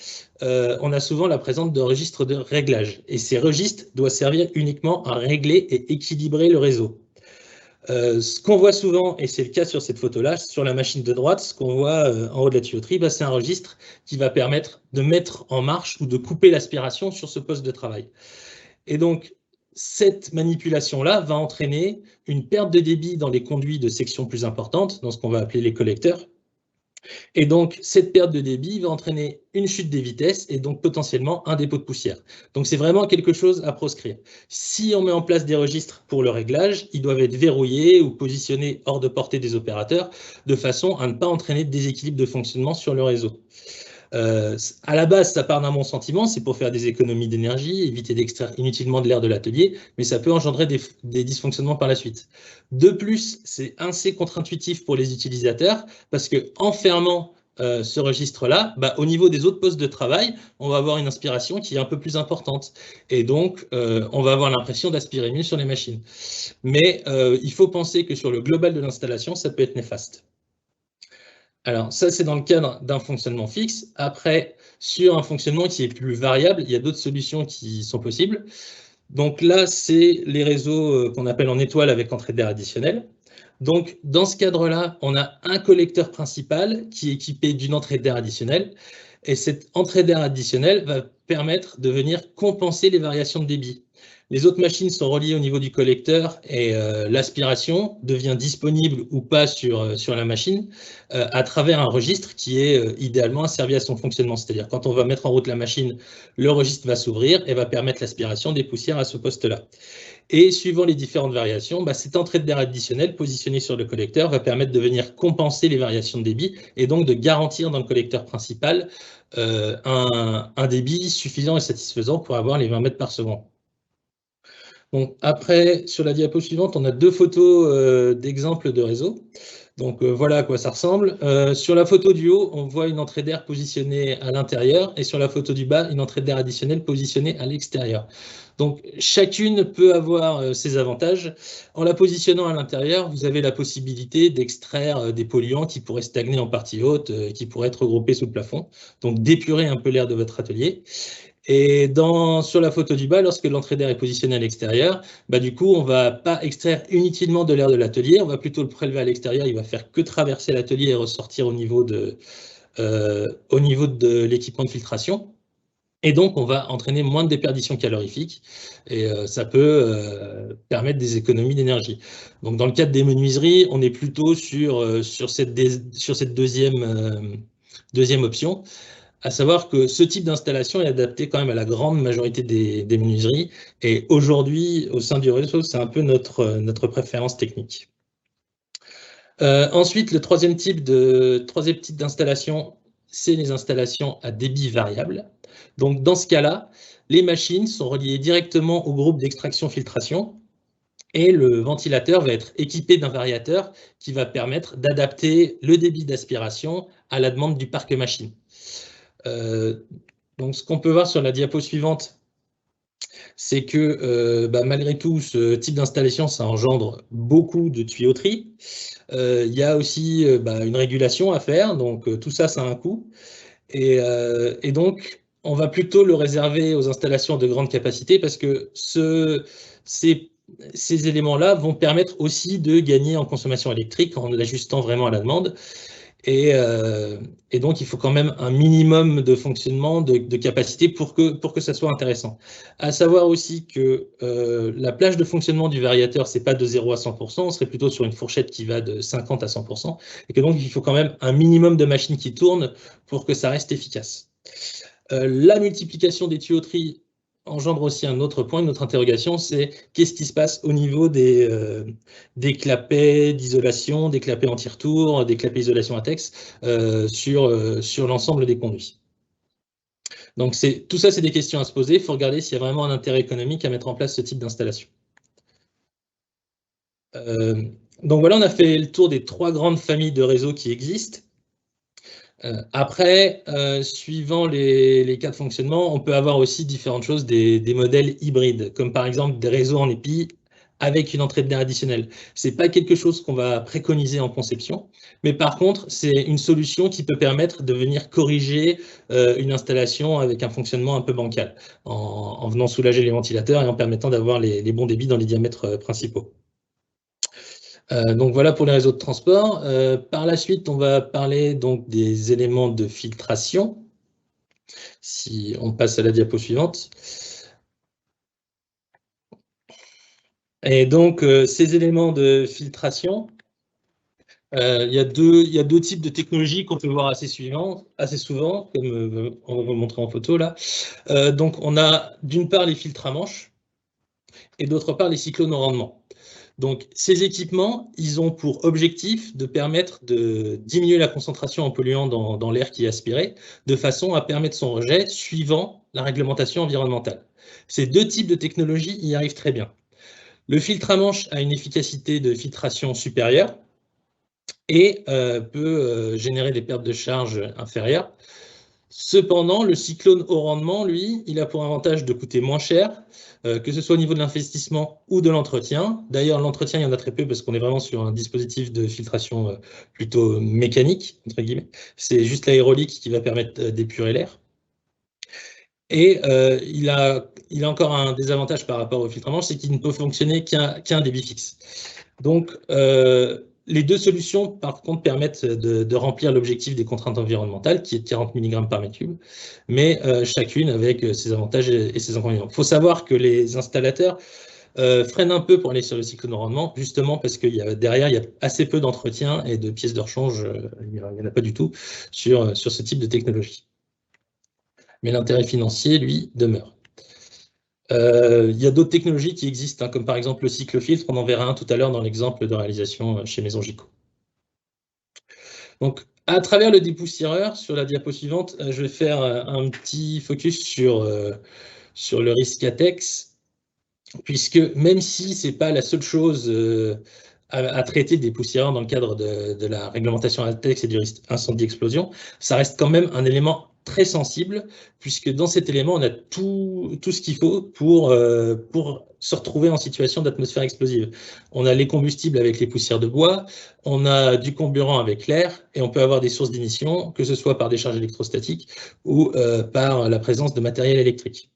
on a souvent la présence de registres de réglage. Et ces registres doivent servir uniquement à régler et équilibrer le réseau. Ce qu'on voit souvent, et c'est le cas sur cette photo-là, sur la machine de droite, ce qu'on voit en haut de la tuyauterie, c'est un registre qui va permettre de mettre en marche ou de couper l'aspiration sur ce poste de travail. Et donc, cette manipulation-là va entraîner une perte de débit dans les conduits de section plus importante, dans ce qu'on va appeler les collecteurs. Et donc, cette perte de débit va entraîner une chute des vitesses et donc potentiellement un dépôt de poussière. Donc, c'est vraiment quelque chose à proscrire. Si on met en place des registres pour le réglage, ils doivent être verrouillés ou positionnés hors de portée des opérateurs de façon à ne pas entraîner de déséquilibre de fonctionnement sur le réseau. À la base, ça part d'un bon sentiment, c'est pour faire des économies d'énergie, éviter d'extraire inutilement de l'air de l'atelier, mais ça peut engendrer des dysfonctionnements par la suite. De plus, c'est assez contre-intuitif pour les utilisateurs, parce qu'en fermant ce registre-là, au niveau des autres postes de travail, on va avoir une inspiration qui est un peu plus importante. Et donc, on va avoir l'impression d'aspirer mieux sur les machines. Mais il faut penser que sur le global de l'installation, ça peut être néfaste. Alors, ça, c'est dans le cadre d'un fonctionnement fixe. Après, sur un fonctionnement qui est plus variable, il y a d'autres solutions qui sont possibles. Donc là, c'est les réseaux qu'on appelle en étoile avec entrée d'air additionnelle. Donc, dans ce cadre-là, on a un collecteur principal qui est équipé d'une entrée d'air additionnelle. Et cette entrée d'air additionnelle va permettre de venir compenser les variations de débit. Les autres machines sont reliées au niveau du collecteur et l'aspiration devient disponible ou pas sur la machine à travers un registre qui est idéalement asservi à son fonctionnement. C'est-à-dire quand on va mettre en route la machine, le registre va s'ouvrir et va permettre l'aspiration des poussières à ce poste-là. Et suivant les différentes variations, cette entrée d'air additionnelle positionnée sur le collecteur va permettre de venir compenser les variations de débit et donc de garantir dans le collecteur principal un débit suffisant et satisfaisant pour avoir les 20 mètres par seconde. Donc après, sur la diapo suivante, on a deux photos d'exemples de réseau. Donc voilà à quoi ça ressemble. Sur la photo du haut, on voit une entrée d'air positionnée à l'intérieur et sur la photo du bas, une entrée d'air additionnelle positionnée à l'extérieur. Donc chacune peut avoir ses avantages. En la positionnant à l'intérieur, vous avez la possibilité d'extraire des polluants qui pourraient stagner en partie haute, qui pourraient être regroupés sous le plafond. Donc d'épurer un peu l'air de votre atelier. Et sur la photo du bas, lorsque l'entrée d'air est positionnée à l'extérieur, du coup, on ne va pas extraire inutilement de l'air de l'atelier, on va plutôt le prélever à l'extérieur, il va faire que traverser l'atelier et ressortir au niveau de l'équipement de filtration. Et donc, on va entraîner moins de déperdition calorifique et ça peut permettre des économies d'énergie. Donc, dans le cadre des menuiseries, on est plutôt sur cette deuxième option. À savoir que ce type d'installation est adapté quand même à la grande majorité des menuiseries. Et aujourd'hui, au sein du réseau, c'est un peu notre préférence technique. Ensuite, le troisième type d'installation, c'est les installations à débit variable. Donc, dans ce cas-là, les machines sont reliées directement au groupe d'extraction-filtration et le ventilateur va être équipé d'un variateur qui va permettre d'adapter le débit d'aspiration à la demande du parc machine. Donc, ce qu'on peut voir sur la diapo suivante, c'est que malgré tout, ce type d'installation, ça engendre beaucoup de tuyauterie. Il y a aussi une régulation à faire, donc tout ça, ça a un coût. Et donc, on va plutôt le réserver aux installations de grande capacité parce que ces éléments-là vont permettre aussi de gagner en consommation électrique en l'ajustant vraiment à la demande. Et donc, il faut quand même un minimum de fonctionnement, de capacité pour que ça soit intéressant. À savoir aussi que la plage de fonctionnement du variateur, ce n'est pas de 0 à 100%, on serait plutôt sur une fourchette qui va de 50 à 100%, et que donc, il faut quand même un minimum de machines qui tournent pour que ça reste efficace. La multiplication des tuyauteries engendre aussi un autre point, une autre interrogation, c'est qu'est-ce qui se passe au niveau des clapets d'isolation, des clapets anti-retour, des clapets isolation ATEX sur l'ensemble des conduits. Donc tout ça, c'est des questions à se poser. Il faut regarder s'il y a vraiment un intérêt économique à mettre en place ce type d'installation. Donc voilà, on a fait le tour des trois grandes familles de réseaux qui existent. Après, suivant les cas de fonctionnement, on peut avoir aussi différentes choses, des modèles hybrides, comme par exemple des réseaux en épi avec une entrée d'air additionnelle. Ce n'est pas quelque chose qu'on va préconiser en conception, mais par contre, c'est une solution qui peut permettre de venir corriger une installation avec un fonctionnement un peu bancal, en venant soulager les ventilateurs et en permettant d'avoir les bons débits dans les diamètres principaux. Donc voilà pour les réseaux de transport. Par la suite, on va parler donc des éléments de filtration. Si on passe à la diapo suivante. Et donc ces éléments de filtration, il y a deux types de technologies qu'on peut voir assez souvent, comme on va vous le montrer en photo là. Donc on a d'une part les filtres à manches et d'autre part les cyclones au rendement. Donc, ces équipements, ils ont pour objectif de permettre de diminuer la concentration en polluants dans l'air qui est aspiré, de façon à permettre son rejet suivant la réglementation environnementale. Ces deux types de technologies y arrivent très bien. Le filtre à manche a une efficacité de filtration supérieure, et peut générer des pertes de charge inférieures. Cependant, le cyclone haut rendement, lui, il a pour avantage de coûter moins cher, que ce soit au niveau de l'investissement ou de l'entretien. D'ailleurs, l'entretien, il y en a très peu parce qu'on est vraiment sur un dispositif de filtration plutôt mécanique, entre guillemets. C'est juste l'aérolique qui va permettre d'épurer l'air. Et il a encore un désavantage par rapport au filtrement, c'est qu'il ne peut fonctionner qu'un débit fixe. Donc, les deux solutions, par contre, permettent de remplir l'objectif des contraintes environnementales, qui est de 40 mg par mètre cube, mais chacune avec ses avantages et ses inconvénients. Il faut savoir que les installateurs freinent un peu pour aller sur le cyclone haut rendement, justement parce que derrière, il y a assez peu d'entretien et de pièces de rechange, il n'y en a pas du tout sur ce type de technologie. Mais l'intérêt financier, lui, demeure. Il y a d'autres technologies qui existent, comme par exemple le cyclofiltre. On en verra un tout à l'heure dans l'exemple de réalisation chez Maison Gico. Donc, à travers le dépoussiéreur, sur la diapo suivante, je vais faire un petit focus sur le risque ATEX, puisque même si ce n'est pas la seule chose à traiter des poussiéreurs dans le cadre de la réglementation ATEX et du risque incendie-explosion, ça reste quand même un élément très sensible, puisque dans cet élément, on a tout ce qu'il faut pour se retrouver en situation d'atmosphère explosive. On a les combustibles avec les poussières de bois, on a du comburant avec l'air, et on peut avoir des sources d'ignition, que ce soit par des charges électrostatiques ou par la présence de matériel électrique.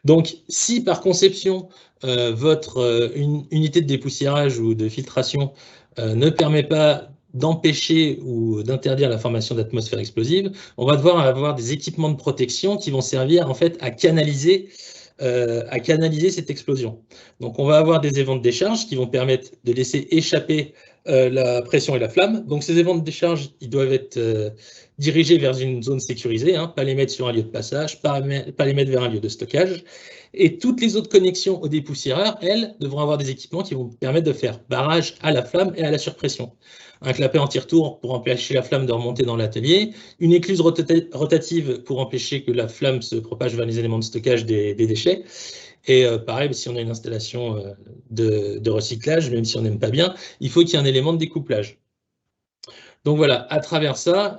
Donc, si par conception, votre unité de dépoussiérage ou de filtration ne permet pas d'empêcher ou d'interdire la formation d'atmosphère explosive, on va devoir avoir des équipements de protection qui vont servir en fait à canaliser cette explosion. Donc, on va avoir des évents de décharge qui vont permettre de laisser échapper la pression et la flamme. Donc, ces évents de décharge, ils doivent être dirigés vers une zone sécurisée, pas les mettre sur un lieu de passage, pas les mettre vers un lieu de stockage. Et toutes les autres connexions au dépoussiéreur, elles, devront avoir des équipements qui vont permettre de faire barrage à la flamme et à la surpression. Un clapet anti-retour pour empêcher la flamme de remonter dans l'atelier, une écluse rotative pour empêcher que la flamme se propage vers les éléments de stockage des déchets. Et pareil, si on a une installation de recyclage, même si on n'aime pas bien, il faut qu'il y ait un élément de découplage. Donc voilà, à travers ça,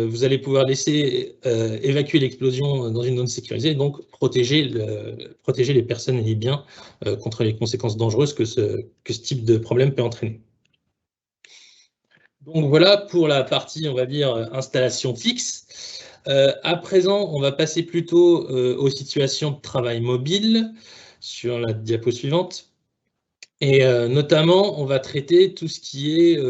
vous allez pouvoir laisser évacuer l'explosion dans une zone sécurisée, donc protéger les personnes et les biens contre les conséquences dangereuses que ce type de problème peut entraîner. Donc voilà pour la partie, on va dire, installation fixe. À présent, on va passer plutôt aux situations de travail mobile sur la diapo suivante. Et notamment, on va traiter tout ce qui est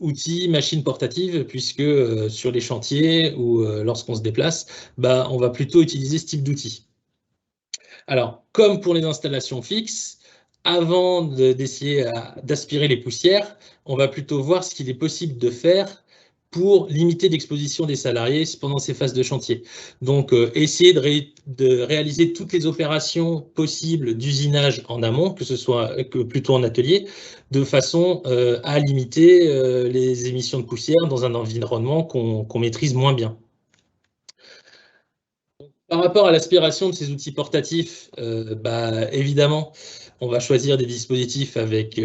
outils, machines portatives, puisque sur les chantiers ou lorsqu'on se déplace, on va plutôt utiliser ce type d'outils. Alors, comme pour les installations fixes, avant d'essayer d'aspirer les poussières, on va plutôt voir ce qu'il est possible de faire pour limiter l'exposition des salariés pendant ces phases de chantier. Donc, essayer de réaliser toutes les opérations possibles d'usinage en amont, que ce soit plutôt en atelier, de façon à limiter les émissions de poussière dans un environnement qu'on maîtrise moins bien. Par rapport à l'aspiration de ces outils portatifs, évidemment, on va choisir des dispositifs avec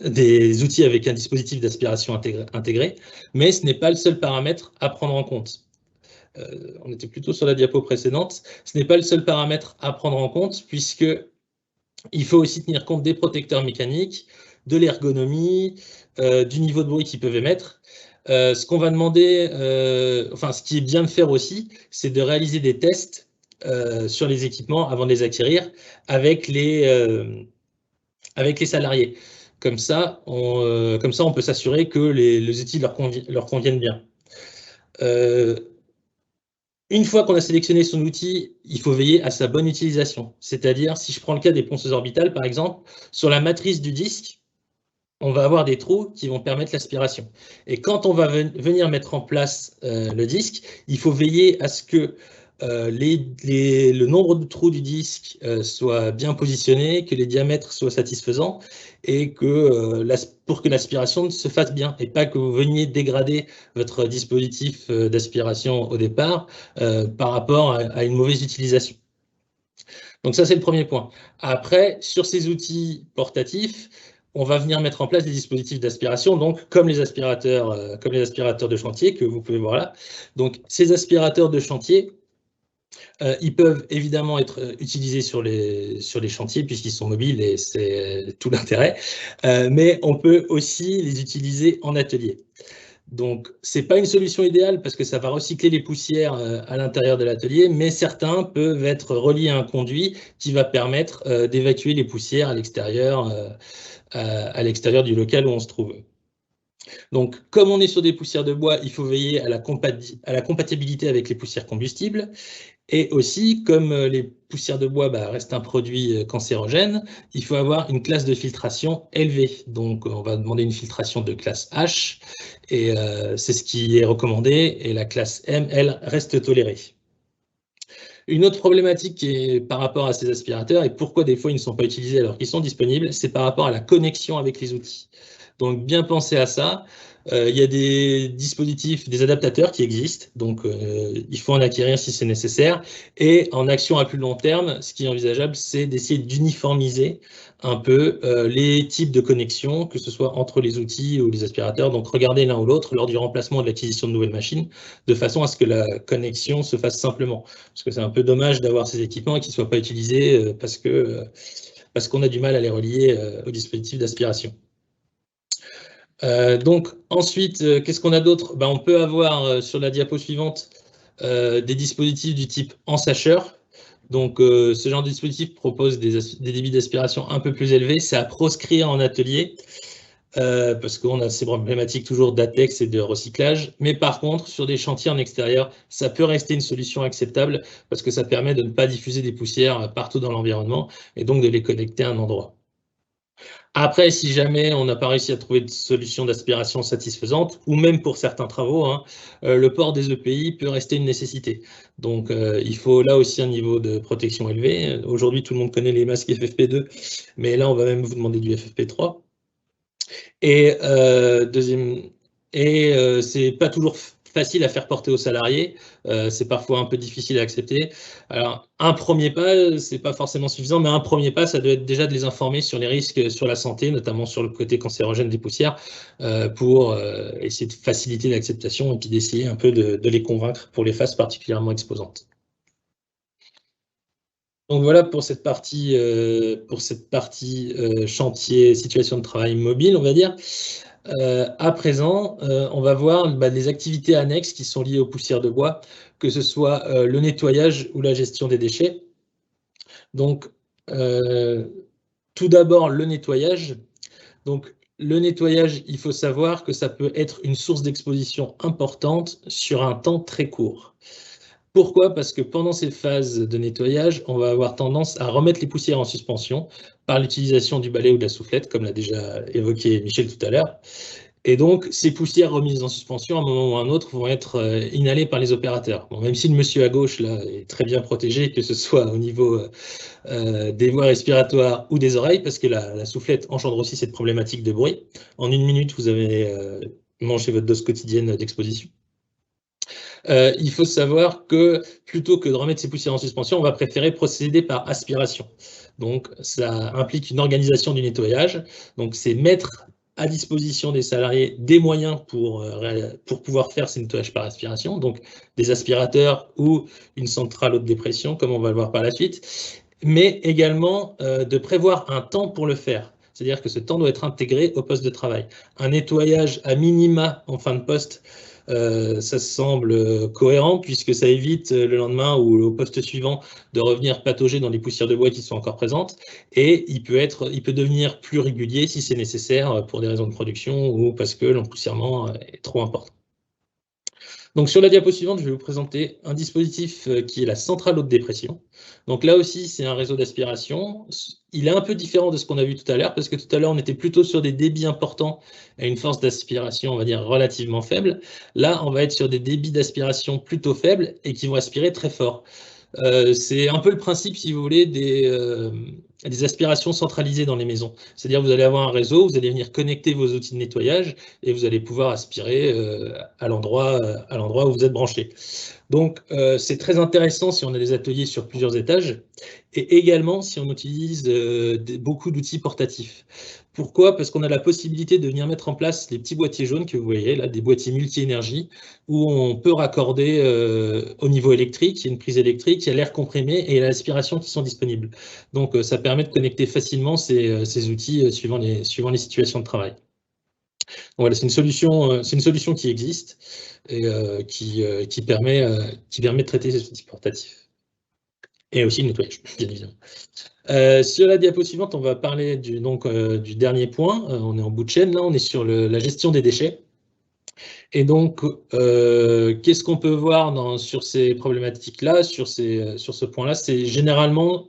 des outils avec un dispositif d'aspiration intégré, mais ce n'est pas le seul paramètre à prendre en compte. On était plutôt sur la diapo précédente. Ce n'est pas le seul paramètre à prendre en compte, puisqu'il faut aussi tenir compte des protecteurs mécaniques, de l'ergonomie, du niveau de bruit qu'ils peuvent émettre. Ce qu'on va demander, ce qui est bien de faire aussi, c'est de réaliser des tests sur les équipements avant de les acquérir avec les salariés. Comme ça, on peut s'assurer que les outils leur conviennent bien. Une fois qu'on a sélectionné son outil, il faut veiller à sa bonne utilisation. C'est-à-dire, si je prends le cas des ponceuses orbitales, par exemple, sur la matrice du disque, on va avoir des trous qui vont permettre l'aspiration. Et quand on va venir mettre en place le disque, il faut veiller à ce que le nombre de trous du disque soit bien positionné, que les diamètres soient satisfaisants et que pour que l'aspiration se fasse bien et pas que vous veniez dégrader votre dispositif d'aspiration au départ par rapport à une mauvaise utilisation. Donc ça, c'est le premier point. Après, sur ces outils portatifs, on va venir mettre en place des dispositifs d'aspiration, donc comme les aspirateurs de chantier que vous pouvez voir là. Donc ces aspirateurs de chantier, ils peuvent évidemment être utilisés sur les chantiers puisqu'ils sont mobiles et c'est tout l'intérêt, mais on peut aussi les utiliser en atelier. Donc, ce n'est pas une solution idéale parce que ça va recycler les poussières à l'intérieur de l'atelier, mais certains peuvent être reliés à un conduit qui va permettre d'évacuer les poussières à l'extérieur du local où on se trouve. Donc, comme on est sur des poussières de bois, il faut veiller à la compatibilité avec les poussières combustibles. Et aussi, comme les poussières de bois restent un produit cancérogène, il faut avoir une classe de filtration élevée. Donc, on va demander une filtration de classe H, et c'est ce qui est recommandé, et la classe M, elle, reste tolérée. Une autre problématique qui est par rapport à ces aspirateurs, et pourquoi des fois ils ne sont pas utilisés alors qu'ils sont disponibles, c'est par rapport à la connexion avec les outils. Donc, bien penser à ça. Il y a des dispositifs, des adaptateurs qui existent, donc il faut en acquérir si c'est nécessaire. Et en action à plus long terme, ce qui est envisageable, c'est d'essayer d'uniformiser un peu les types de connexions, que ce soit entre les outils ou les aspirateurs, donc regarder l'un ou l'autre lors du remplacement de l'acquisition de nouvelles machines, de façon à ce que la connexion se fasse simplement. Parce que c'est un peu dommage d'avoir ces équipements et qu'ils ne soient pas utilisés parce qu'on a du mal à les relier au dispositif d'aspiration. Donc ensuite, qu'est-ce qu'on a d'autre? On peut avoir sur la diapo suivante des dispositifs du type ensacheur. Donc ce genre de dispositif propose des débits d'aspiration un peu plus élevés. C'est à proscrire en atelier parce qu'on a ces problématiques toujours d'ATEX et de recyclage. Mais par contre, sur des chantiers en extérieur, ça peut rester une solution acceptable parce que ça permet de ne pas diffuser des poussières partout dans l'environnement et donc de les connecter à un endroit. Après, si jamais on n'a pas réussi à trouver de solution d'aspiration satisfaisante, ou même pour certains travaux, le port des EPI peut rester une nécessité. Donc, il faut là aussi un niveau de protection élevé. Aujourd'hui, tout le monde connaît les masques FFP2, mais là, on va même vous demander du FFP3. Et c'est pas toujours facile à faire porter aux salariés, c'est parfois un peu difficile à accepter. Alors, un premier pas, c'est pas forcément suffisant, mais un premier pas, ça doit être déjà de les informer sur les risques sur la santé, notamment sur le côté cancérogène des poussières, pour essayer de faciliter l'acceptation et puis d'essayer un peu de les convaincre pour les phases particulièrement exposantes. Donc voilà pour cette partie chantier, situation de travail mobile, on va dire. À présent, on va voir les activités annexes qui sont liées aux poussières de bois, que ce soit le nettoyage ou la gestion des déchets. Donc, tout d'abord, le nettoyage. Donc, le nettoyage, il faut savoir que ça peut être une source d'exposition importante sur un temps très court. Pourquoi? Parce que pendant ces phases de nettoyage, on va avoir tendance à remettre les poussières en suspension par l'utilisation du balai ou de la soufflette, comme l'a déjà évoqué Michel tout à l'heure. Et donc, ces poussières remises en suspension, à un moment ou à un autre, vont être inhalées par les opérateurs. Bon, même si le monsieur à gauche là, est très bien protégé, que ce soit au niveau des voies respiratoires ou des oreilles, parce que la soufflette engendre aussi cette problématique de bruit. En une minute, vous avez mangé votre dose quotidienne d'exposition. Il faut savoir que plutôt que de remettre ces poussières en suspension, on va préférer procéder par aspiration. Donc, ça implique une organisation du nettoyage. Donc, c'est mettre à disposition des salariés des moyens pour pouvoir faire ces nettoyages par aspiration, donc des aspirateurs ou une centrale haute dépression, comme on va le voir par la suite, mais également de prévoir un temps pour le faire. C'est-à-dire que ce temps doit être intégré au poste de travail. Un nettoyage à minima en fin de poste, ça semble cohérent puisque ça évite le lendemain ou au poste suivant de revenir patauger dans les poussières de bois qui sont encore présentes, et il peut devenir plus régulier si c'est nécessaire pour des raisons de production ou parce que l'empoussièrement est trop important. Donc sur la diapo suivante, je vais vous présenter un dispositif qui est la centrale haute dépression. Donc là aussi, c'est un réseau d'aspiration. Il est un peu différent de ce qu'on a vu tout à l'heure, parce que tout à l'heure, on était plutôt sur des débits importants et une force d'aspiration, on va dire, relativement faible. Là, on va être sur des débits d'aspiration plutôt faibles et qui vont aspirer très fort. C'est un peu le principe, si vous voulez, des aspirations centralisées dans les maisons. C'est-à-dire vous allez avoir un réseau, vous allez venir connecter vos outils de nettoyage et vous allez pouvoir aspirer à l'endroit où vous êtes branché. Donc, c'est très intéressant si on a des ateliers sur plusieurs étages et également si on utilise beaucoup d'outils portatifs. Pourquoi? Parce qu'on a la possibilité de venir mettre en place les petits boîtiers jaunes que vous voyez là, des boîtiers multi-énergie, où on peut raccorder au niveau électrique, il y a une prise électrique, il y a l'air comprimé et l'aspiration qui sont disponibles. Donc, ça permet de connecter facilement ces outils suivant les situations de travail. Donc, voilà, c'est une solution qui existe et qui permet de traiter ces outils portatifs. Et aussi le nettoyage, bien évidemment. Sur la diapo suivante, on va parler du dernier point. On est en bout de chaîne, là, on est sur la gestion des déchets. Et donc, qu'est-ce qu'on peut voir sur ces problématiques-là, sur ce point-là? C'est généralement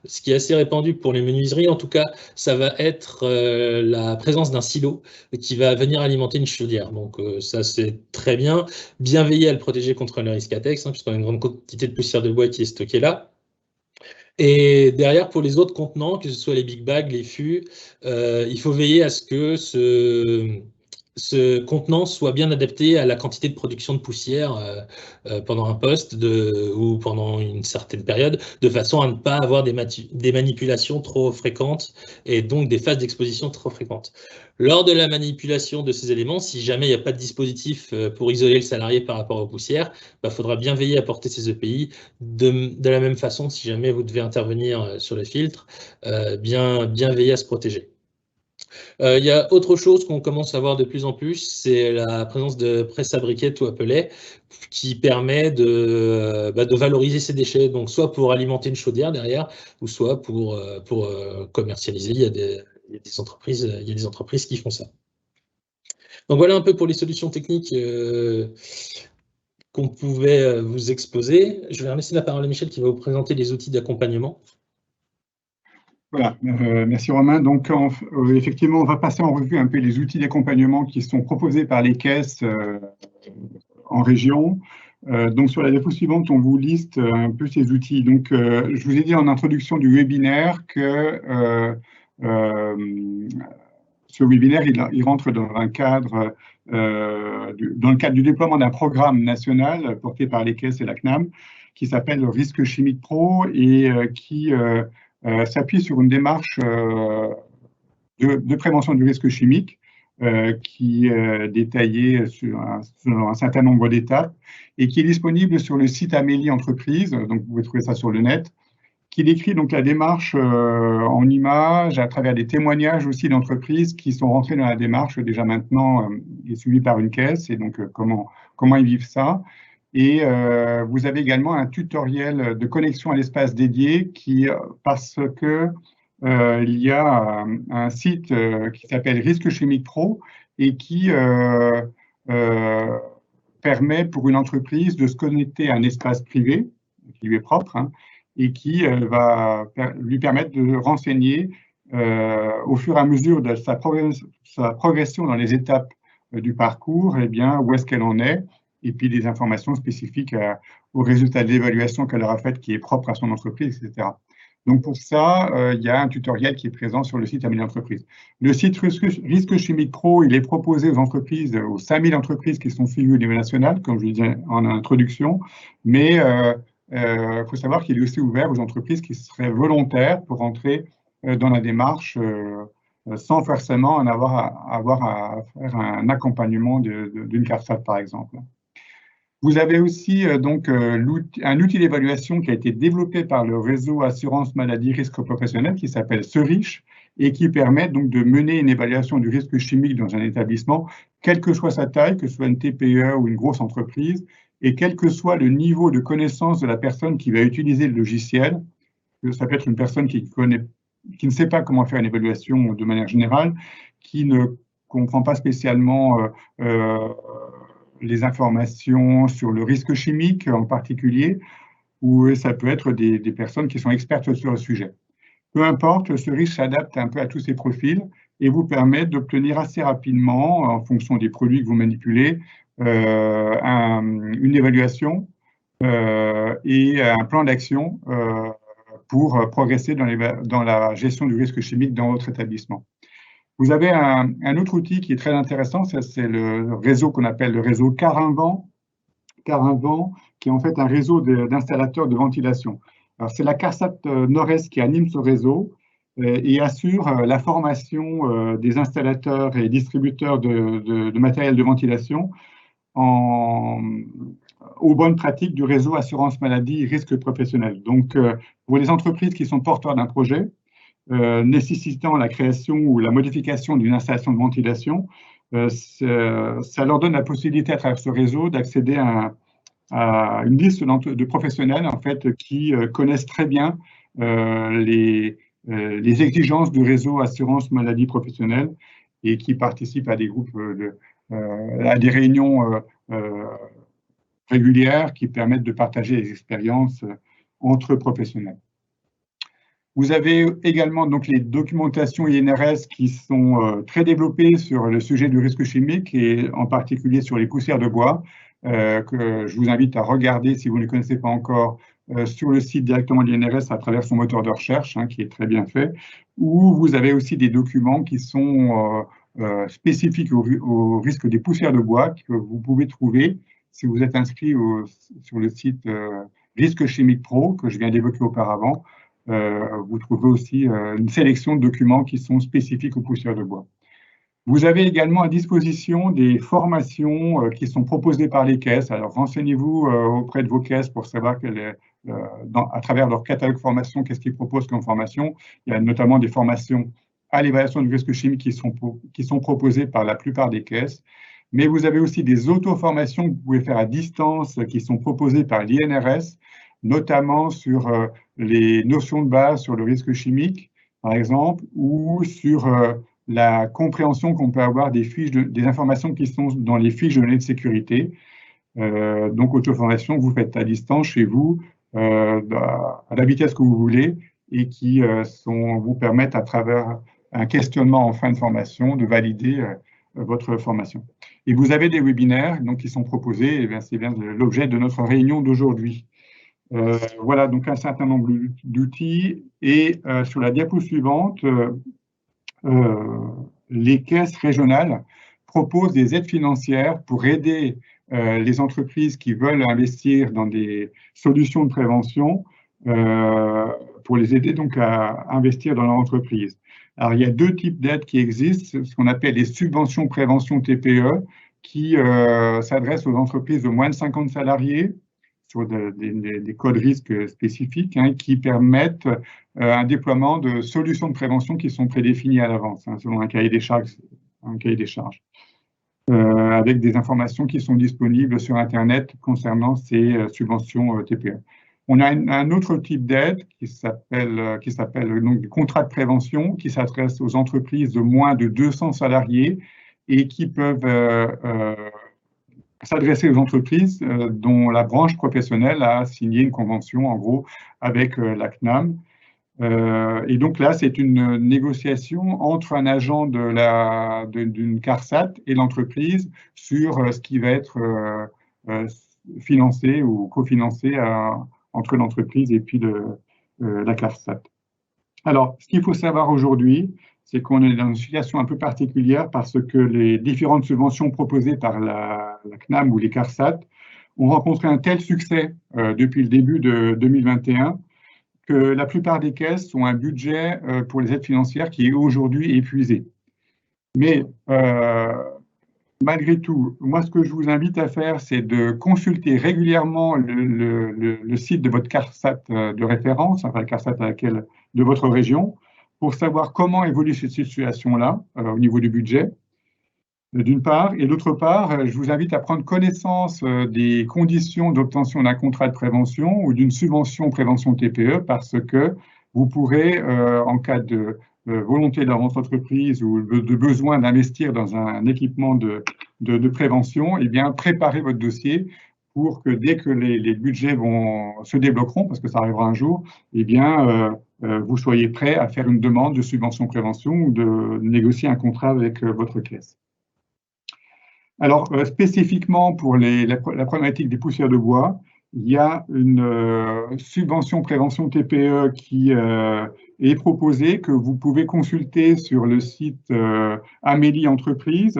ce qui est assez répandu pour les menuiseries. En tout cas, ça va être la présence d'un silo qui va venir alimenter une chaudière. Donc, ça, c'est très bien. Bien veiller à le protéger contre le risque ATEX, puisqu'on a une grande quantité de poussière de bois qui est stockée là. Et derrière, pour les autres contenants, que ce soit les big bags, les fûts, il faut veiller à ce que ce contenant soit bien adapté à la quantité de production de poussière pendant un poste ou pendant une certaine période, de façon à ne pas avoir des manipulations trop fréquentes et donc des phases d'exposition trop fréquentes. Lors de la manipulation de ces éléments, si jamais il n'y a pas de dispositif pour isoler le salarié par rapport aux poussières, il faudra bien veiller à porter ces EPI de la même façon si jamais vous devez intervenir sur le filtre, bien veiller à se protéger. Il y a autre chose qu'on commence à voir de plus en plus, c'est la présence de préfabriquettes ou appelets qui permet de valoriser ces déchets, donc soit pour alimenter une chaudière derrière, ou soit pour commercialiser. Il y a des entreprises qui font ça. Donc voilà un peu pour les solutions techniques qu'on pouvait vous exposer. Je vais laisser la parole à Michel qui va vous présenter les outils d'accompagnement. Voilà, merci Romain. Donc, effectivement, on va passer en revue un peu les outils d'accompagnement qui sont proposés par les caisses en région. Donc, sur la diapo suivante, on vous liste un peu ces outils. Donc, je vous ai dit en introduction du webinaire que ce webinaire, il rentre dans le cadre du déploiement d'un programme national porté par les caisses et la CNAM qui s'appelle Risque Chimique Pro et qui s'appuie sur une démarche de prévention du risque chimique qui est détaillée sur un certain nombre d'étapes et qui est disponible sur le site Amélie Entreprise, donc vous pouvez trouver ça sur le net, qui décrit donc la démarche en images à travers des témoignages aussi d'entreprises qui sont rentrées dans la démarche déjà maintenant et suivies par une caisse et donc comment ils vivent ça. Et vous avez également un tutoriel de connexion à l'espace dédié parce que il y a un site qui s'appelle Risque Chimique Pro et qui permet pour une entreprise de se connecter à un espace privé qui lui est propre et qui va lui permettre de renseigner au fur et à mesure de sa progression dans les étapes du parcours, eh bien, où est-ce qu'elle en est, et puis des informations spécifiques au résultat de l'évaluation qu'elle aura faite qui est propre à son entreprise, etc. Donc pour ça, il y a un tutoriel qui est présent sur le site Amélie Entreprise. Le site Risque Chimique Pro, il est proposé aux entreprises, aux 5000 entreprises qui sont suivies au niveau national, comme je le disais en introduction, mais il faut savoir qu'il est aussi ouvert aux entreprises qui seraient volontaires pour entrer dans la démarche sans forcément avoir à faire un accompagnement d'une CARSAT, par exemple. Vous avez aussi donc un outil d'évaluation qui a été développé par le réseau Assurance Maladie Risque Professionnel qui s'appelle CERICH et qui permet donc de mener une évaluation du risque chimique dans un établissement, quelle que soit sa taille, que ce soit une TPE ou une grosse entreprise, et quel que soit le niveau de connaissance de la personne qui va utiliser le logiciel. Ça peut être une personne qui ne sait pas comment faire une évaluation de manière générale, qui ne comprend pas spécialement les informations sur le risque chimique en particulier, ou ça peut être des personnes qui sont expertes sur le sujet. Peu importe, ce risque s'adapte un peu à tous ces profils et vous permet d'obtenir assez rapidement, en fonction des produits que vous manipulez, une évaluation et un plan d'action pour progresser dans la gestion du risque chimique dans votre établissement. Vous avez un autre outil qui est très intéressant, c'est le réseau qu'on appelle le réseau Carinvent, qui est en fait un réseau d'installateurs de ventilation. Alors, c'est la CARSAT Nord-Est qui anime ce réseau et assure la formation des installateurs et distributeurs de matériel de ventilation aux bonnes pratiques du réseau assurance maladie et risque professionnel. Donc, pour les entreprises qui sont porteurs d'un projet nécessitant la création ou la modification d'une installation de ventilation, ça leur donne la possibilité à travers ce réseau d'accéder à une liste de professionnels en fait, qui connaissent très bien les exigences du réseau assurance maladie professionnelle et qui participent à des groupes, à des réunions régulières qui permettent de partager les expériences entre professionnels. Vous avez également donc les documentations INRS qui sont très développées sur le sujet du risque chimique et en particulier sur les poussières de bois, que je vous invite à regarder si vous ne les connaissez pas encore sur le site directement de l'INRS à travers son moteur de recherche, qui est très bien fait, où vous avez aussi des documents qui sont spécifiques au risque des poussières de bois que vous pouvez trouver si vous êtes inscrit sur le site Risque Chimique Pro que je viens d'évoquer auparavant. Vous trouvez aussi une sélection de documents qui sont spécifiques aux poussières de bois. Vous avez également à disposition des formations qui sont proposées par les caisses. Alors, renseignez-vous auprès de vos caisses pour savoir à travers leur catalogue formation, qu'est-ce qu'ils proposent comme formation. Il y a notamment des formations à l'évaluation du risque chimique qui sont proposées par la plupart des caisses. Mais vous avez aussi des auto-formations que vous pouvez faire à distance qui sont proposées par l'INRS, notamment sur les notions de base sur le risque chimique, par exemple, ou sur la compréhension qu'on peut avoir des informations qui sont dans les fiches de données de sécurité. Donc, auto-formation, vous faites à distance chez vous, à la vitesse que vous voulez, et qui vous permettent, à travers un questionnement en fin de formation, de valider votre formation. Et vous avez des webinaires donc, qui sont proposés, et c'est bien l'objet de notre réunion d'aujourd'hui. Voilà donc un certain nombre d'outils et sur la diapo suivante, les caisses régionales proposent des aides financières pour aider les entreprises qui veulent investir dans des solutions de prévention pour les aider donc à investir dans leur entreprise. Alors il y a deux types d'aides qui existent, ce qu'on appelle les subventions prévention TPE qui s'adressent aux entreprises de moins de 50 salariés sur des codes risques spécifiques qui permettent un déploiement de solutions de prévention qui sont prédéfinies à l'avance, selon un cahier des charges, avec des informations qui sont disponibles sur Internet concernant ces subventions TPE. On a un autre type d'aide qui s'appelle donc du contrat de prévention qui s'adresse aux entreprises de moins de 200 salariés et qui peuvent s'adresser aux entreprises dont la branche professionnelle a signé une convention, en gros, avec la CNAM. Et donc là, c'est une négociation entre un agent d'une CARSAT et l'entreprise sur ce qui va être financé ou cofinancé entre l'entreprise et puis la CARSAT. Alors, ce qu'il faut savoir aujourd'hui, c'est qu'on est dans une situation un peu particulière parce que les différentes subventions proposées par la CNAM ou les CARSAT ont rencontré un tel succès depuis le début de 2021 que la plupart des caisses ont un budget pour les aides financières qui est aujourd'hui épuisé. Mais malgré tout, moi, ce que je vous invite à faire, c'est de consulter régulièrement le site de votre CARSAT de référence, enfin la CARSAT de votre région, pour savoir comment évolue cette situation-là au niveau du budget, d'une part. Et d'autre part, je vous invite à prendre connaissance des conditions d'obtention d'un contrat de prévention ou d'une subvention prévention TPE parce que vous pourrez, en cas de volonté dans votre entreprise ou de besoin d'investir dans un équipement de prévention, eh bien, préparer votre dossier pour que dès que les budgets se débloqueront, parce que ça arrivera un jour, eh bien, vous soyez prêt à faire une demande de subvention prévention ou de négocier un contrat avec votre caisse. Alors, spécifiquement pour la problématique des poussières de bois, il y a une subvention prévention TPE qui est proposée, que vous pouvez consulter sur le site Amélie Entreprise,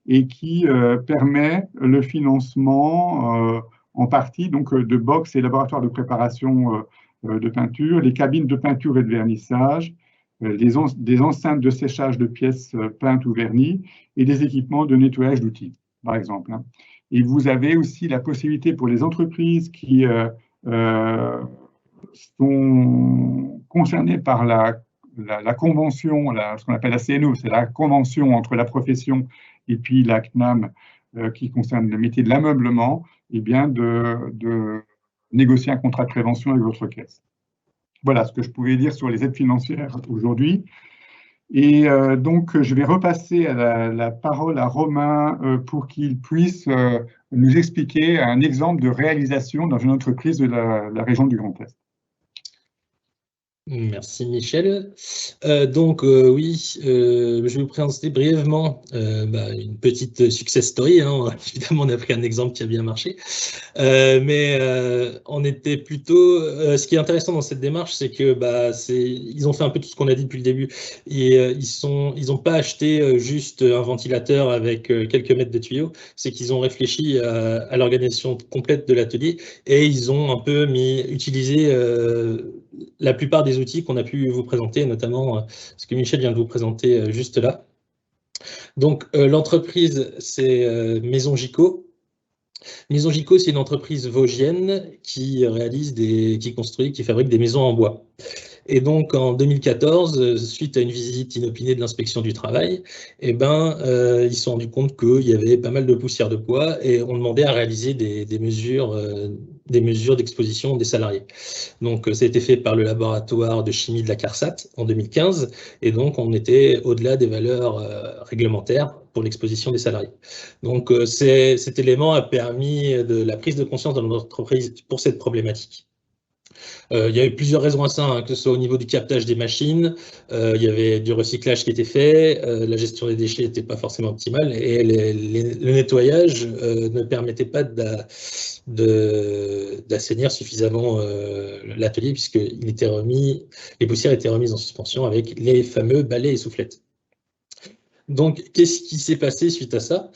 et qui permet le financement en partie donc, de box et laboratoires de préparation de peinture, les cabines de peinture et de vernissage, des enceintes de séchage de pièces peintes ou vernies et des équipements de nettoyage d'outils, par exemple. Et vous avez aussi la possibilité pour les entreprises qui sont concernées par la convention, ce qu'on appelle la CNO, c'est la convention entre la profession et puis la CNAM qui concerne le métier de l'ameublement, et bien de négocier un contrat de prévention avec votre caisse. Voilà ce que je pouvais dire sur les aides financières aujourd'hui. Et donc, je vais repasser la parole à Romain pour qu'il puisse nous expliquer un exemple de réalisation dans une entreprise de la région du Grand Est. Merci Michel. Oui, je vais vous présenter brièvement une petite success story. Évidemment, on a pris un exemple qui a bien marché. On était plutôt… ce qui est intéressant dans cette démarche, c'est que ils ont fait un peu tout ce qu'on a dit depuis le début. Et ils n'ont pas acheté juste un ventilateur avec quelques mètres de tuyaux. C'est qu'ils ont réfléchi à l'organisation complète de l'atelier et ils ont un peu utilisé la plupart des outils qu'on a pu vous présenter, notamment ce que Michel vient de vous présenter juste là. Donc, l'entreprise, c'est Maison Gico. Maison Gico, c'est une entreprise vosgienne qui construit, qui fabrique des maisons en bois. Et donc, en 2014, suite à une visite inopinée de l'inspection du travail, ils se sont rendus compte qu'il y avait pas mal de poussière de bois et on demandait à réaliser des mesures d'exposition des salariés. Donc, ça a été fait par le laboratoire de chimie de la CARSAT en 2015 et donc on était au-delà des valeurs réglementaires pour l'exposition des salariés. Donc, cet élément a permis de la prise de conscience dans notre entreprise pour cette problématique. Il y a eu plusieurs raisons à ça, que ce soit au niveau du captage des machines, il y avait du recyclage qui était fait, la gestion des déchets n'était pas forcément optimale et le nettoyage ne permettait pas d'assainir suffisamment l'atelier puisque les poussières étaient remises en suspension avec les fameux balais et soufflettes. Donc, qu'est-ce qui s'est passé suite à ça?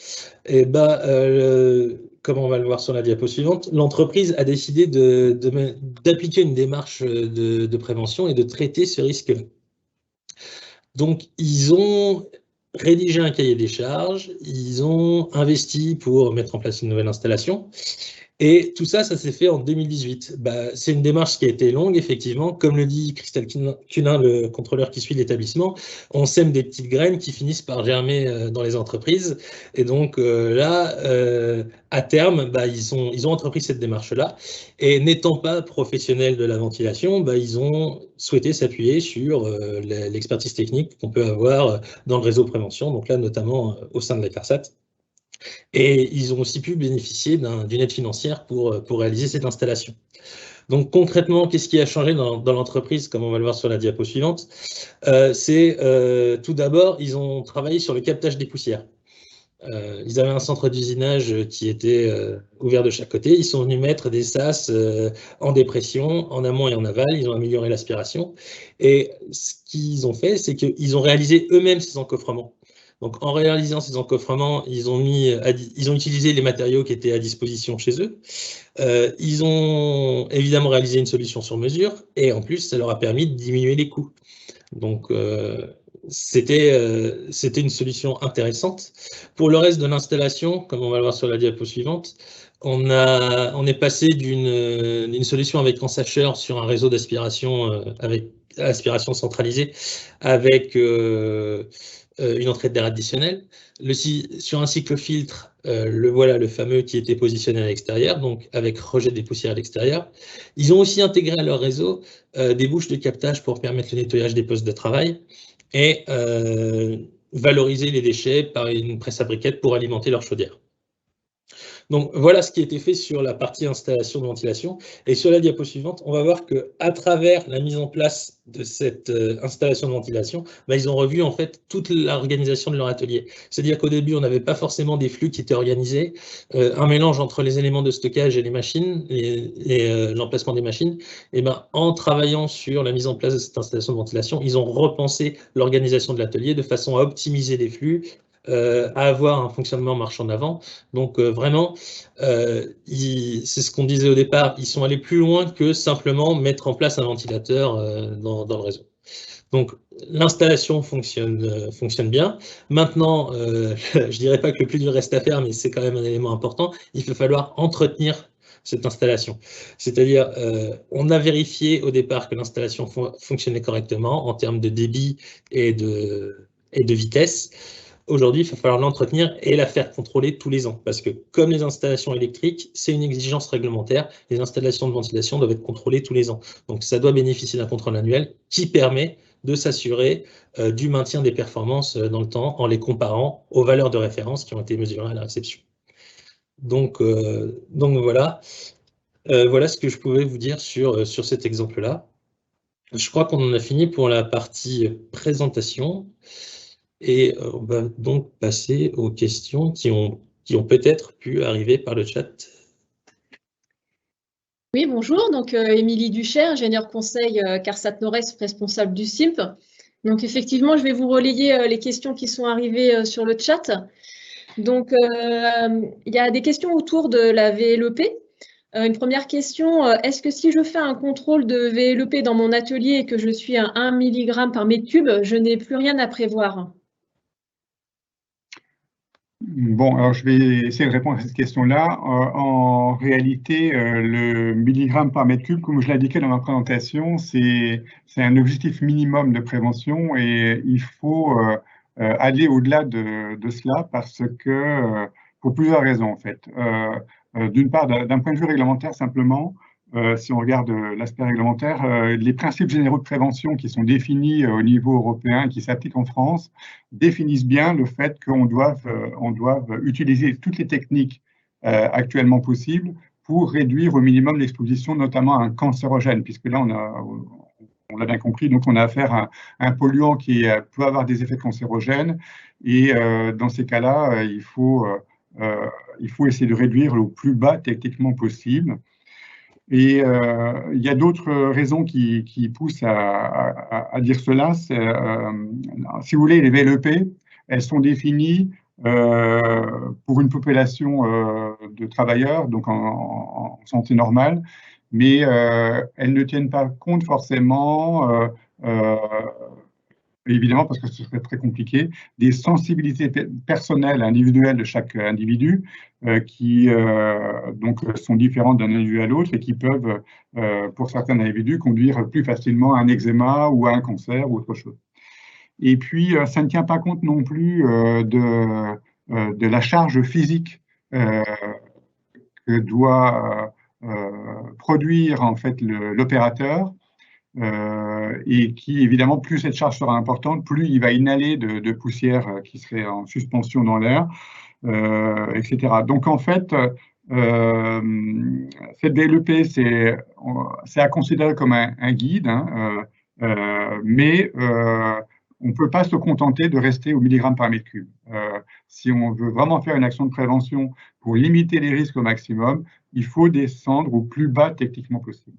Comme on va le voir sur la diapo suivante, l'entreprise a décidé d'appliquer une démarche de prévention et de traiter ce risque-là. Donc, ils ont rédigé un cahier des charges, ils ont investi pour mettre en place une nouvelle installation. Et tout ça, ça s'est fait en 2018. C'est une démarche qui a été longue, effectivement. Comme le dit Christelle Cunin, le contrôleur qui suit l'établissement, on sème des petites graines qui finissent par germer dans les entreprises. Et donc à terme, ils ont entrepris cette démarche-là. Et n'étant pas professionnels de la ventilation, ils ont souhaité s'appuyer sur l'expertise technique qu'on peut avoir dans le réseau prévention, donc là notamment au sein de la CARSAT. Et ils ont aussi pu bénéficier d'une aide financière pour réaliser cette installation. Donc concrètement, qu'est-ce qui a changé dans l'entreprise, comme on va le voir sur la diapo suivante? Tout d'abord, ils ont travaillé sur le captage des poussières. Ils avaient un centre d'usinage qui était ouvert de chaque côté. Ils sont venus mettre des sas en dépression, en amont et en aval. Ils ont amélioré l'aspiration. Et ce qu'ils ont fait, c'est qu'ils ont réalisé eux-mêmes ces encofrements. Donc, en réalisant ces encofrements, ils ont utilisé les matériaux qui étaient à disposition chez eux. Ils ont évidemment réalisé une solution sur mesure et en plus, ça leur a permis de diminuer les coûts. Donc, c'était une solution intéressante. Pour le reste de l'installation, comme on va le voir sur la diapo suivante, on est passé d'une solution avec ensacheur sur un réseau d'aspiration avec aspiration centralisée avec une entrée d'air additionnelle. Sur un cycle filtre, voilà le fameux qui était positionné à l'extérieur, donc avec rejet des poussières à l'extérieur. Ils ont aussi intégré à leur réseau des bouches de captage pour permettre le nettoyage des postes de travail et valoriser les déchets par une presse à briquettes pour alimenter leur chaudière. Donc voilà ce qui a été fait sur la partie installation de ventilation. Et sur la diapo suivante, on va voir qu'à travers la mise en place de cette installation de ventilation, ils ont revu en fait toute l'organisation de leur atelier. C'est-à-dire qu'au début, on n'avait pas forcément des flux qui étaient organisés, un mélange entre les éléments de stockage et les machines, l'emplacement des machines. Et en travaillant sur la mise en place de cette installation de ventilation, ils ont repensé l'organisation de l'atelier de façon à optimiser les flux, à avoir un fonctionnement marche en avant. Donc vraiment, c'est ce qu'on disait au départ, ils sont allés plus loin que simplement mettre en place un ventilateur dans le réseau. Donc l'installation fonctionne bien. Maintenant, je dirais pas que le plus dur reste à faire, mais c'est quand même un élément important. Il va falloir entretenir cette installation. C'est-à-dire, on a vérifié au départ que l'installation fonctionnait correctement en termes de débit et de vitesse. Aujourd'hui, il va falloir l'entretenir et la faire contrôler tous les ans. Parce que comme les installations électriques, c'est une exigence réglementaire, les installations de ventilation doivent être contrôlées tous les ans. Donc ça doit bénéficier d'un contrôle annuel qui permet de s'assurer du maintien des performances dans le temps en les comparant aux valeurs de référence qui ont été mesurées à la réception. Donc voilà. Voilà ce que je pouvais vous dire sur cet exemple-là. Je crois qu'on en a fini pour la partie présentation. Et on va donc passer aux questions qui ont peut-être pu arriver par le chat. Oui, bonjour. Donc, Émilie Duchère, ingénieure conseil CARSAT Nord-Est, responsable du SIMP. Donc, effectivement, je vais vous relayer les questions qui sont arrivées sur le chat. Donc, il y a des questions autour de la VLEP. Une première question, est-ce que si je fais un contrôle de VLEP dans mon atelier et que je suis à 1 mg par mètre cube, je n'ai plus rien à prévoir? Bon, alors je vais essayer de répondre à cette question-là. En réalité, le milligramme par mètre cube, comme je l'indiquais dans ma présentation, c'est un objectif minimum de prévention et il faut aller au-delà de cela parce que, pour plusieurs raisons en fait. D'une part, d'un point de vue réglementaire simplement, si on regarde l'aspect réglementaire, les principes généraux de prévention qui sont définis au niveau européen et qui s'appliquent en France définissent bien le fait qu'on doive utiliser toutes les techniques actuellement possibles pour réduire au minimum l'exposition, notamment à un cancérogène, puisque là, on l'a bien compris, donc on a affaire à un polluant qui peut avoir des effets cancérogènes, et dans ces cas-là, il faut essayer de réduire le plus bas techniquement possible. Et il y a d'autres raisons qui poussent à dire cela. Si vous voulez, les VLEP, elles sont définies pour une population de travailleurs, donc en santé normale, mais elles ne tiennent pas compte forcément, évidemment parce que ce serait très compliqué, des sensibilités personnelles, individuelles de chaque individu qui donc sont différentes d'un individu à l'autre et qui peuvent, pour certains individus, conduire plus facilement à un eczéma ou à un cancer ou autre chose. Et puis, ça ne tient pas compte non plus de la charge physique que doit produire en fait l'opérateur. Et qui, évidemment, plus cette charge sera importante, plus il va inhaler de poussière qui serait en suspension dans l'air, etc. Donc, en fait, cette VLEP, c'est à considérer comme un guide, hein, mais on ne peut pas se contenter de rester au milligramme par mètre cube. Si on veut vraiment faire une action de prévention pour limiter les risques au maximum, il faut descendre au plus bas techniquement possible.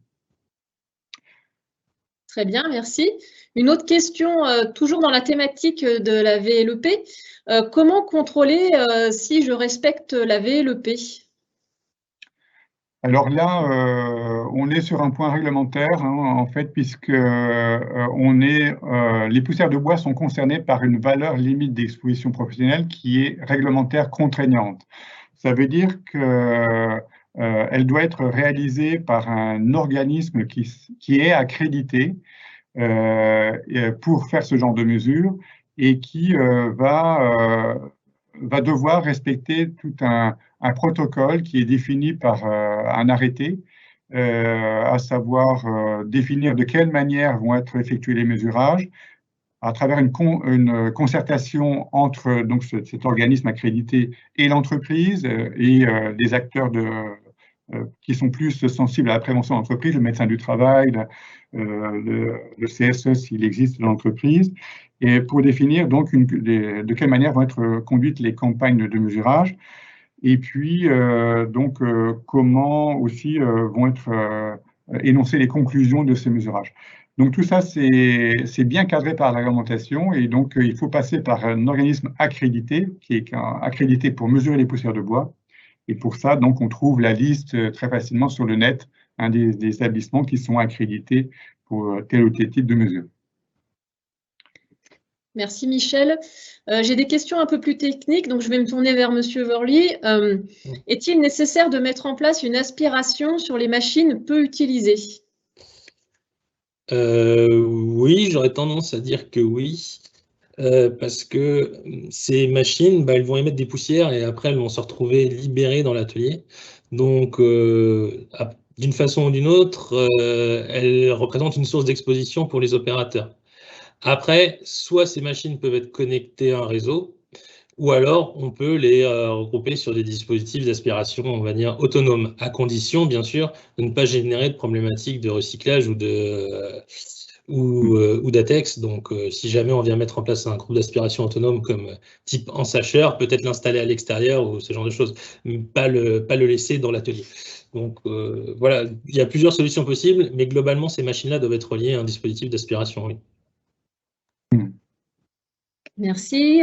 Très bien, merci. Une autre question, toujours dans la thématique de la VLEP. Comment contrôler si je respecte la VLEP? Alors là, on est sur un point réglementaire, hein, en fait, puisque les poussières de bois sont concernées par une valeur limite d'exposition professionnelle qui est réglementaire contraignante. Ça veut dire que elle doit être réalisée par un organisme qui est accrédité pour faire ce genre de mesures et qui va devoir respecter tout un protocole qui est défini par un arrêté, à savoir définir de quelle manière vont être effectués les mesurages, à travers une concertation entre donc, cet organisme accrédité et l'entreprise et des acteurs qui sont plus sensibles à la prévention d'entreprise, le médecin du travail, le CSE s'il existe dans l'entreprise, et pour définir donc de quelle manière vont être conduites les campagnes de mesurage, et puis comment aussi vont être énoncées les conclusions de ces mesurages. Donc tout ça, c'est bien cadré par la réglementation, et donc il faut passer par un organisme accrédité, qui est accrédité pour mesurer les poussières de bois. Et pour ça, donc, on trouve la liste très facilement sur le net, des établissements qui sont accrédités pour tel ou tel type de mesure. Merci Michel. J'ai des questions un peu plus techniques, donc je vais me tourner vers Monsieur Worley. Est-il nécessaire de mettre en place une aspiration sur les machines peu utilisées? Oui, j'aurais tendance à dire que oui. Parce que ces machines, elles vont émettre des poussières et après elles vont se retrouver libérées dans l'atelier. Donc, d'une façon ou d'une autre, elles représentent une source d'exposition pour les opérateurs. Après, soit ces machines peuvent être connectées à un réseau, ou alors on peut les regrouper sur des dispositifs d'aspiration, on va dire, autonomes, à condition, bien sûr, de ne pas générer de problématiques de recyclage ou d'ATEX. Donc, si jamais on vient mettre en place un groupe d'aspiration autonome comme type ensacheur, peut-être l'installer à l'extérieur ou ce genre de choses, mais pas le laisser dans l'atelier. Donc, voilà, il y a plusieurs solutions possibles, mais globalement, ces machines-là doivent être reliées à un dispositif d'aspiration, oui. Merci.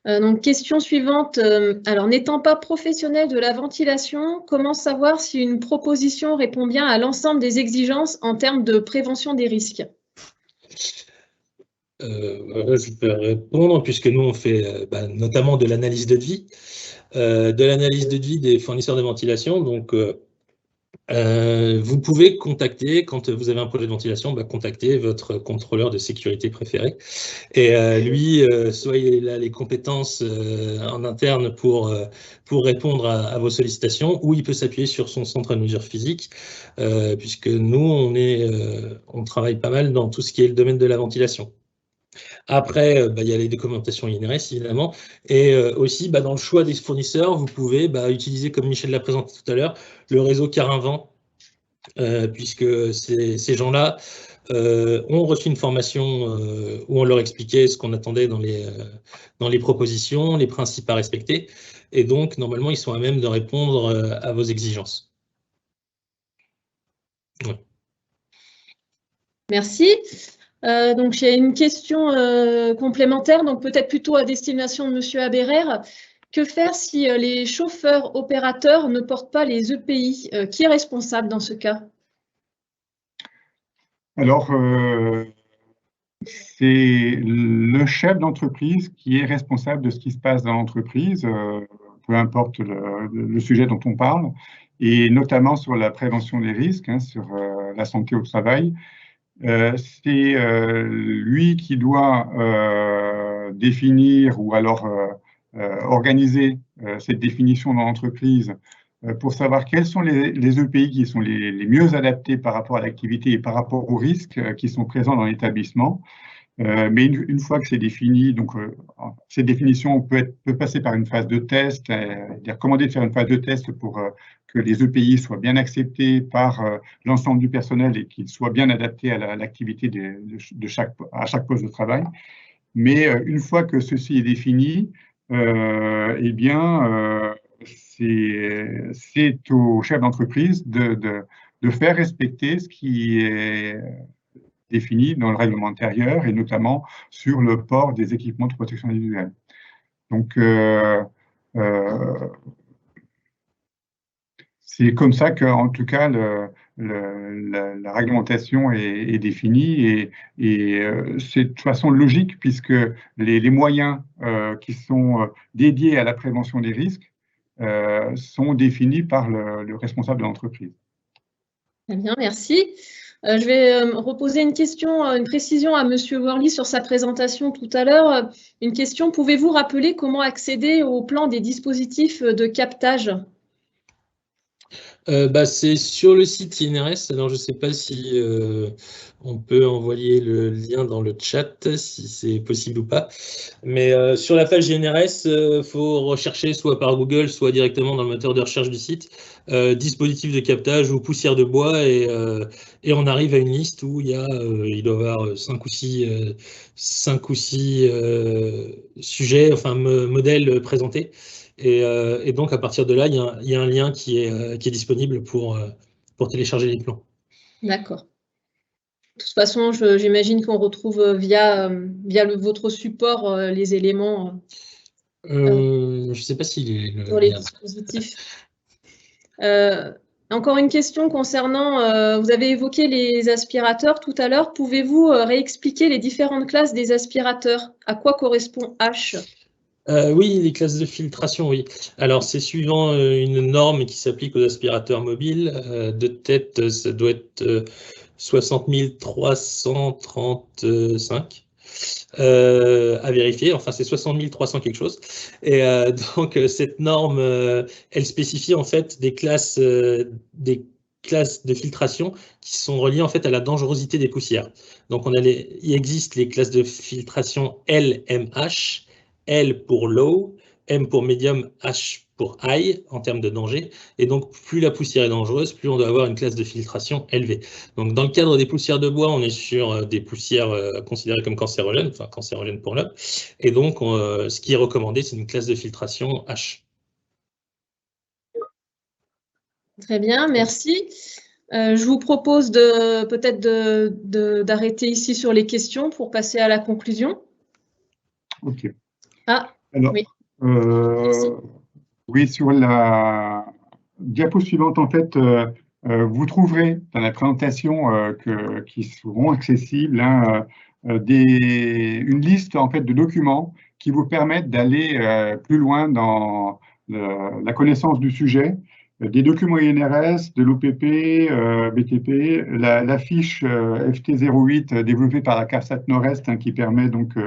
Donc, question suivante. Alors, n'étant pas professionnel de la ventilation, comment savoir si une proposition répond bien à l'ensemble des exigences en termes de prévention des risques? Je peux répondre, puisque nous, on fait notamment de l'analyse de devis. Des fournisseurs de ventilation. Donc, vous pouvez contacter, quand vous avez un projet de ventilation, contacter votre contrôleur de sécurité préféré. Et lui, soit il a les compétences en interne pour répondre à vos sollicitations, ou il peut s'appuyer sur son centre de mesure physique, puisque nous, on travaille pas mal dans tout ce qui est le domaine de la ventilation. Après, il y a les documentations INRS, évidemment, et aussi, dans le choix des fournisseurs, vous pouvez utiliser, comme Michel l'a présenté tout à l'heure, le réseau Carinvent, puisque ces gens-là ont reçu une formation où on leur expliquait ce qu'on attendait dans les propositions, les principes à respecter, et donc, normalement, ils sont à même de répondre à vos exigences. Ouais. Merci. Donc, j'ai une question complémentaire, donc peut-être plutôt à destination de Monsieur Aberer. Que faire si les chauffeurs opérateurs ne portent pas les EPI? Qui est responsable dans ce cas? Alors, c'est le chef d'entreprise qui est responsable de ce qui se passe dans l'entreprise, peu importe le sujet dont on parle, et notamment sur la prévention des risques, sur la santé au travail. C'est lui qui doit définir ou alors organiser cette définition dans l'entreprise pour savoir quels sont les EPI qui sont les mieux adaptés par rapport à l'activité et par rapport aux risques qui sont présents dans l'établissement. Mais une fois que c'est défini, donc cette définition peut passer par une phase de test. Il est recommandé de faire une phase de test pour que les EPI soient bien acceptés par l'ensemble du personnel et qu'ils soient bien adaptés à l'activité à chaque poste de travail. Mais une fois que ceci est défini, c'est au chef d'entreprise de faire respecter ce qui est défini dans le règlement intérieur et notamment sur le port des équipements de protection individuelle. Donc, c'est comme ça qu'en tout cas, la réglementation est définie et c'est de toute façon logique puisque les moyens qui sont dédiés à la prévention des risques sont définis par le responsable de l'entreprise. Très bien, merci. Je vais reposer une question, une précision à Monsieur Worley sur sa présentation tout à l'heure. Une question, pouvez-vous rappeler comment accéder au plan des dispositifs de captage? C'est sur le site INRS. Alors, je ne sais pas si on peut envoyer le lien dans le chat, si c'est possible ou pas. Mais sur la page INRS, il faut rechercher soit par Google, soit directement dans le moteur de recherche du site, dispositif de captage ou poussière de bois, et on arrive à une liste où il doit y avoir 5 ou 6 sujets, enfin modèles présentés. Et donc, à partir de là, il y a un lien qui est disponible pour télécharger les plans. D'accord. De toute façon, j'imagine qu'on retrouve via votre support les éléments Je ne sais pas s'il est sur les dispositifs. Encore une question concernant, vous avez évoqué les aspirateurs tout à l'heure. Pouvez-vous réexpliquer les différentes classes des aspirateurs? À quoi correspond H? Oui, les classes de filtration, oui. Alors, c'est suivant une norme qui s'applique aux aspirateurs mobiles. De tête, ça doit être 60 335 à vérifier. Enfin, c'est 60 300 quelque chose. Et donc, cette norme, elle spécifie en fait des classes de filtration qui sont reliées en fait à la dangerosité des poussières. Donc, il existe les classes de filtration LMH, L pour low, M pour medium, H pour high en termes de danger. Et donc, plus la poussière est dangereuse, plus on doit avoir une classe de filtration élevée. Donc, dans le cadre des poussières de bois, on est sur des poussières considérées comme cancérogènes, enfin cancérogènes pour l'homme. Et donc, ce qui est recommandé, c'est une classe de filtration H. Très bien, merci. Je vous propose peut-être d'arrêter ici sur les questions pour passer à la conclusion. OK. Ah, alors, oui. Oui, sur la diapo suivante, en fait, vous trouverez dans la présentation qui seront accessibles une liste en fait de documents qui vous permettent d'aller plus loin dans la connaissance du sujet. Des documents INRS, de l'OPP, BTP, la fiche FT08 développée par la CARSAT Nord-Est qui permet donc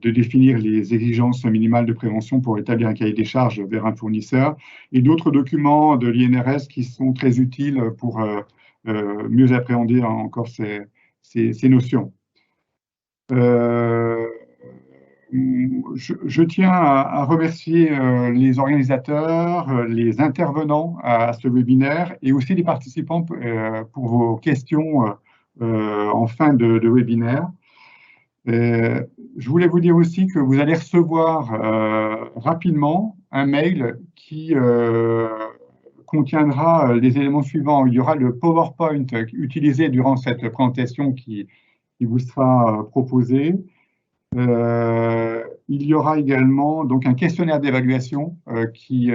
de définir les exigences minimales de prévention pour établir un cahier des charges vers un fournisseur, et d'autres documents de l'INRS qui sont très utiles pour mieux appréhender encore ces notions. Je tiens à remercier les organisateurs, les intervenants à ce webinaire et aussi les participants pour vos questions en fin de webinaire. Je voulais vous dire aussi que vous allez recevoir rapidement un mail qui contiendra les éléments suivants. Il y aura le PowerPoint utilisé durant cette présentation qui vous sera proposé. Il y aura également donc un questionnaire d'évaluation qui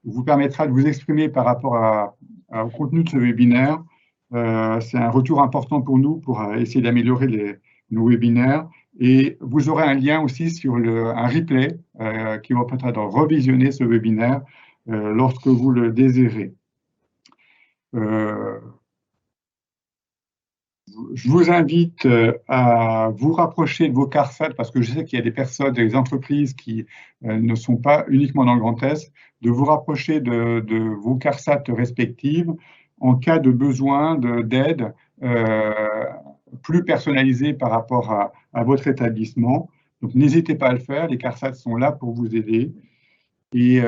vous permettra de vous exprimer par rapport au contenu de ce webinaire. C'est un retour important pour nous pour essayer d'améliorer nos webinaires. Et vous aurez un lien aussi sur un replay qui vous permettra de revisionner ce webinaire lorsque vous le désirez. Je vous invite à vous rapprocher de vos CARSAT, parce que je sais qu'il y a des personnes, des entreprises qui ne sont pas uniquement dans le Grand Est, de vous rapprocher de vos CARSAT respectives en cas de besoin d'aide plus personnalisée par rapport à votre établissement. Donc, n'hésitez pas à le faire, les CARSAT sont là pour vous aider. Et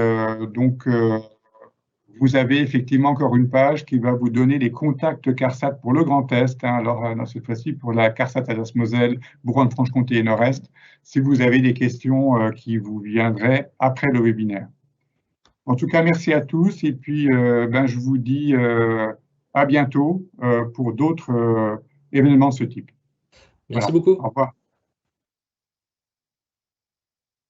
vous avez effectivement encore une page qui va vous donner les contacts CARSAT pour le Grand Est. Alors, cette fois-ci, pour la CARSAT Alsace-Moselle, Bourgogne-Franche-Comté et Nord-Est, si vous avez des questions qui vous viendraient après le webinaire. En tout cas, merci à tous. Et puis, je vous dis à bientôt pour d'autres événements de ce type. Merci beaucoup. Au revoir.